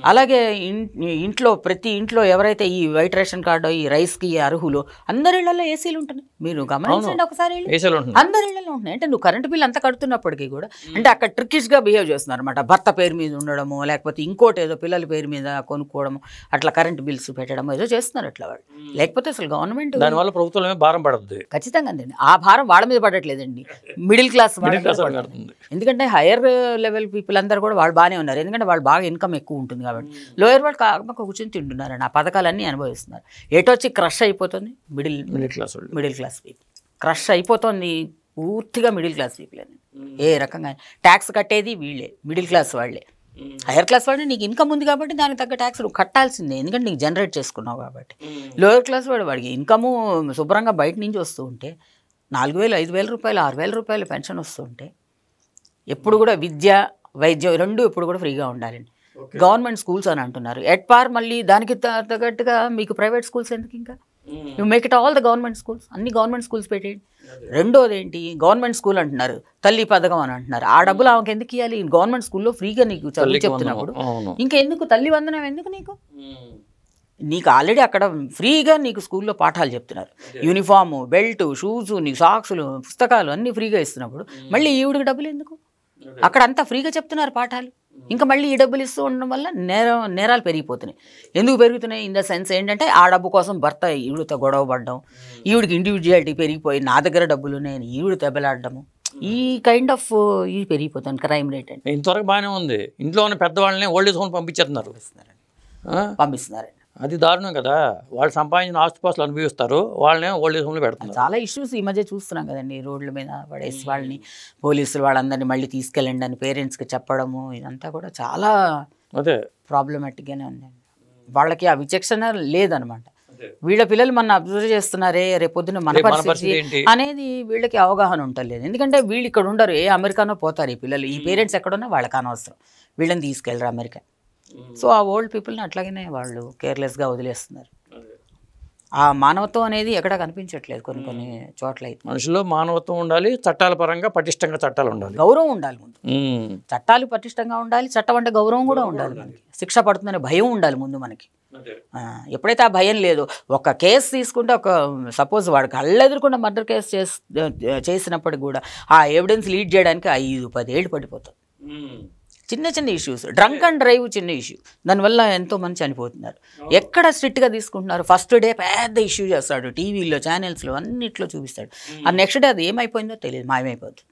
అలాగే ఇంట్లో ప్రతి ఇంట్లో ఎవరైతే ఈ వైట్ రేషన్ కార్డు ఈ రైస్కి అర్హులు అందరి ఇళ్లలో ఏసీలు ఉంటున్నాయి. మీరు గమనించండి ఒకసారి, అందరి ఇళ్లలో ఉంటున్నాయి. అంటే నువ్వు కరెంటు బిల్ అంతా కడుతున్నప్పటికీ కూడా అంటే అక్కడ ట్రికిష్గా బిహేవ్ చేస్తున్నారు అనమాట. భర్త పేరు మీద ఉండడము, లేకపోతే ఇంకోటి ఏదో పిల్లల పేరు మీద కొనుక్కోవడము, అట్లా కరెంటు బిల్స్ పెట్టడము ఏదో చేస్తున్నారు అట్లా వాళ్ళు. లేకపోతే అసలు గవర్నమెంట్ దానివల్ల ప్రభుత్వం భారం పడుతుంది. ఖచ్చితంగా అండి. ఆ భారం వాళ్ళ మీద పడట్లేదండి, మిడిల్ క్లాస్. ఎందుకంటే హైయర్ లెవెల్ పీపుల్ అందరూ కూడా వాళ్ళు బాగానే ఉన్నారు, ఎందుకంటే వాళ్ళు బాగా ఇన్కమ్ ఎక్కువ ఉంటుంది కాబట్టి. లోయర్ వాళ్ళు కాకపోతే కూర్చొని తింటున్నారండి, ఆ పథకాలన్నీ అనుభవిస్తున్నారు. ఏటొచ్చి క్రష్ అయిపోతుంది మిడిల్ క్లాస్ పీపుల్. క్రష్ అయిపోతుంది పూర్తిగా మిడిల్ క్లాస్ పీపుల్ అని. ఏ రకంగా ట్యాక్స్ కట్టేది వీళ్ళే, మిడిల్ క్లాస్ వాళ్ళే. హైయర్ క్లాస్ వాడు నీకు ఇన్కమ్ ఉంది కాబట్టి దానికి తగ్గ ట్యాక్స్ నువ్వు కట్టాల్సిందే, ఎందుకంటే నీకు జనరేట్ చేసుకున్నావు కాబట్టి. లోయర్ క్లాస్ వాడు వాడికి ఇన్కము శుభ్రంగా బయట నుంచి వస్తూ ఉంటే ₹4,000, ₹5,000, ₹6,000 పెన్షన్ వస్తూ ఉంటే ఎప్పుడు కూడా విద్య వైద్యం రెండు ఎప్పుడు కూడా ఫ్రీగా ఉండాలండి. గవర్నమెంట్ స్కూల్స్ అని అంటున్నారు, ఎట్ పార్ మళ్ళీ దానికి తగ్గట్టుగా మీకు ప్రైవేట్ స్కూల్స్ ఎందుకు? ఇంకా you make it all the government schools, అన్ని గవర్నమెంట్ స్కూల్స్ పెట్టేయండి. రెండోది ఏంటి, గవర్నమెంట్ స్కూల్ అంటున్నారు, తల్లి పథకం అని అంటున్నారు. ఆ డబ్బులు ఆమెకు ఎందుకు ఇవ్వాలి? గవర్నమెంట్ స్కూల్లో ఫ్రీగా నీకు చదువు చెప్తున్నప్పుడు ఇంకా ఎందుకు తల్లి వందనం ఎందుకు? నీకు ఆల్రెడీ అక్కడ ఫ్రీగా నీకు స్కూల్లో పాఠాలు చెప్తున్నారు, యూనిఫాము, బెల్ట్, షూస్, నీకు సాక్సులు, పుస్తకాలు అన్నీ ఫ్రీగా ఇస్తున్నప్పుడు మళ్ళీ ఈవిడికి డబ్బులు ఎందుకు? అక్కడ అంతా ఫ్రీగా చెప్తున్నారు పాఠాలు, ఇంకా మళ్ళీ ఈ డబ్బులు ఇస్తూ ఉండడం వల్ల నేరాలు పెరిగిపోతున్నాయి. ఎందుకు పెరుగుతున్నాయి? ఇన్ ద సెన్స్ ఏంటంటే ఆ డబ్బు కోసం భర్త ఈవిడితో గొడవ పడడం, ఈవిడికి ఇండివిజువాలిటీ పెరిగిపోయి నా దగ్గర డబ్బులు ఉన్నాయని ఈవిడ దెబ్బలాడము, ఈ కైండ్ ఆఫ్ ఇది పెరిగిపోతుంది క్రైమ్ రేట్. అంటే ఇంతవరకు బాగానే ఉంది, ఇంట్లో ఉన్న పెద్దవాళ్ళని ఓల్డ్ ఏజ్ హోమ్ పంపిస్తున్నారు. అది దారుణం కదా. వాళ్ళు సంపాదించిన ఆస్తుపాస్తులు అనుభవిస్తారు, వాళ్ళనే ఓల్డ్ ఏజ్ హోమ్లో పెడతారు. చాలా ఇష్యూస్ ఈ మధ్య చూస్తున్నాం కదండి, రోడ్ల మీద పడేసి వాళ్ళని పోలీసులు వాళ్ళందరినీ మళ్ళీ తీసుకెళ్ళండి అని పేరెంట్స్కి చెప్పడము, ఇదంతా కూడా చాలా ప్రాబ్లమాటిక్గానే ఉందండి. వాళ్ళకి ఆ విచక్షణ లేదనమాట. వీళ్ళ పిల్లలు మన అబ్జర్వ్ చేస్తున్నారే, రేపొద్దున మన పరిస్థితి అనేది వీళ్ళకి అవగాహన ఉండలేదు. ఎందుకంటే వీళ్ళు ఇక్కడ ఉండరు, ఏ అమెరికానో పోతారు ఈ పిల్లలు. ఈ పేరెంట్స్ ఎక్కడున్నా వాళ్ళకి అనవసరం, వీళ్ళని తీసుకెళ్ళరు అమెరికా. సో ఆ ఓల్డ్ పీపుల్ని అట్లాగనే వాళ్ళు కేర్లెస్గా వదిలేస్తున్నారు. ఆ మానవత్వం అనేది ఎక్కడ కనిపించట్లేదు కొన్ని చోట్ల. అయితే మనుషుల్లో మానవత్వం ఉండాలి, చట్టాల పరంగా పటిష్టంగా చట్టాలు ఉండాలి, గౌరవం ఉండాలి. ముందు చట్టాలు పటిష్టంగా ఉండాలి, చట్టం అంటే గౌరవం కూడా ఉండాలి. మనకి శిక్ష పడుతుందనే భయం ఉండాలి ముందు మనకి. ఎప్పుడైతే ఆ భయం లేదు, ఒక కేసు తీసుకుంటే ఒక సపోజ్ వాడు కళ్ళెదురుకుండా మర్డర్ కేసు చేసినప్పటికి కూడా ఆ ఎవిడెన్స్ లీడ్ చేయడానికి 5-10 ఏళ్ళు పడిపోతుంది. చిన్న చిన్న ఇష్యూస్, డ్రంక్ అండ్ డ్రైవ్ చిన్న ఇష్యూ, దానివల్ల ఎంతోమంది చనిపోతున్నారు. ఎక్కడ స్ట్రిక్ట్గా తీసుకుంటున్నారు? ఫస్ట్ డే పెద్ద ఇష్యూ చేస్తాడు, టీవీలో ఛానల్స్లో అన్నిట్లో చూపిస్తాడు. ఆ నెక్స్ట్ డే అది ఏమైపోయిందో తెలియదు, మాయమైపోతుంది.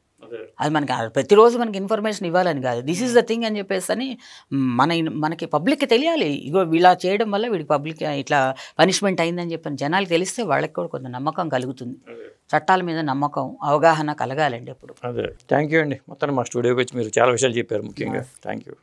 అది మనకి ప్రతిరోజు మనకి ఇన్ఫర్మేషన్ ఇవ్వాలని కాదు, దిస్ ఈజ్ ద థింగ్ అని చెప్పేసి అని మనకి పబ్లిక్కి తెలియాలి. ఇగో ఇలా చేయడం వల్ల వీడికి పబ్లిక్ ఇట్లా పనిష్మెంట్ అయిందని చెప్పని జనాలకు తెలిస్తే వాళ్ళకి కూడా కొంత నమ్మకం కలుగుతుంది. చట్టాల మీద నమ్మకం, అవగాహన కలగాలండి ఎప్పుడు. థ్యాంక్ యూ అండి. మొత్తం మా స్టూడియోకి వచ్చి మీరు చాలా విషయాలు చెప్పారు ముఖ్యంగా. Thank you.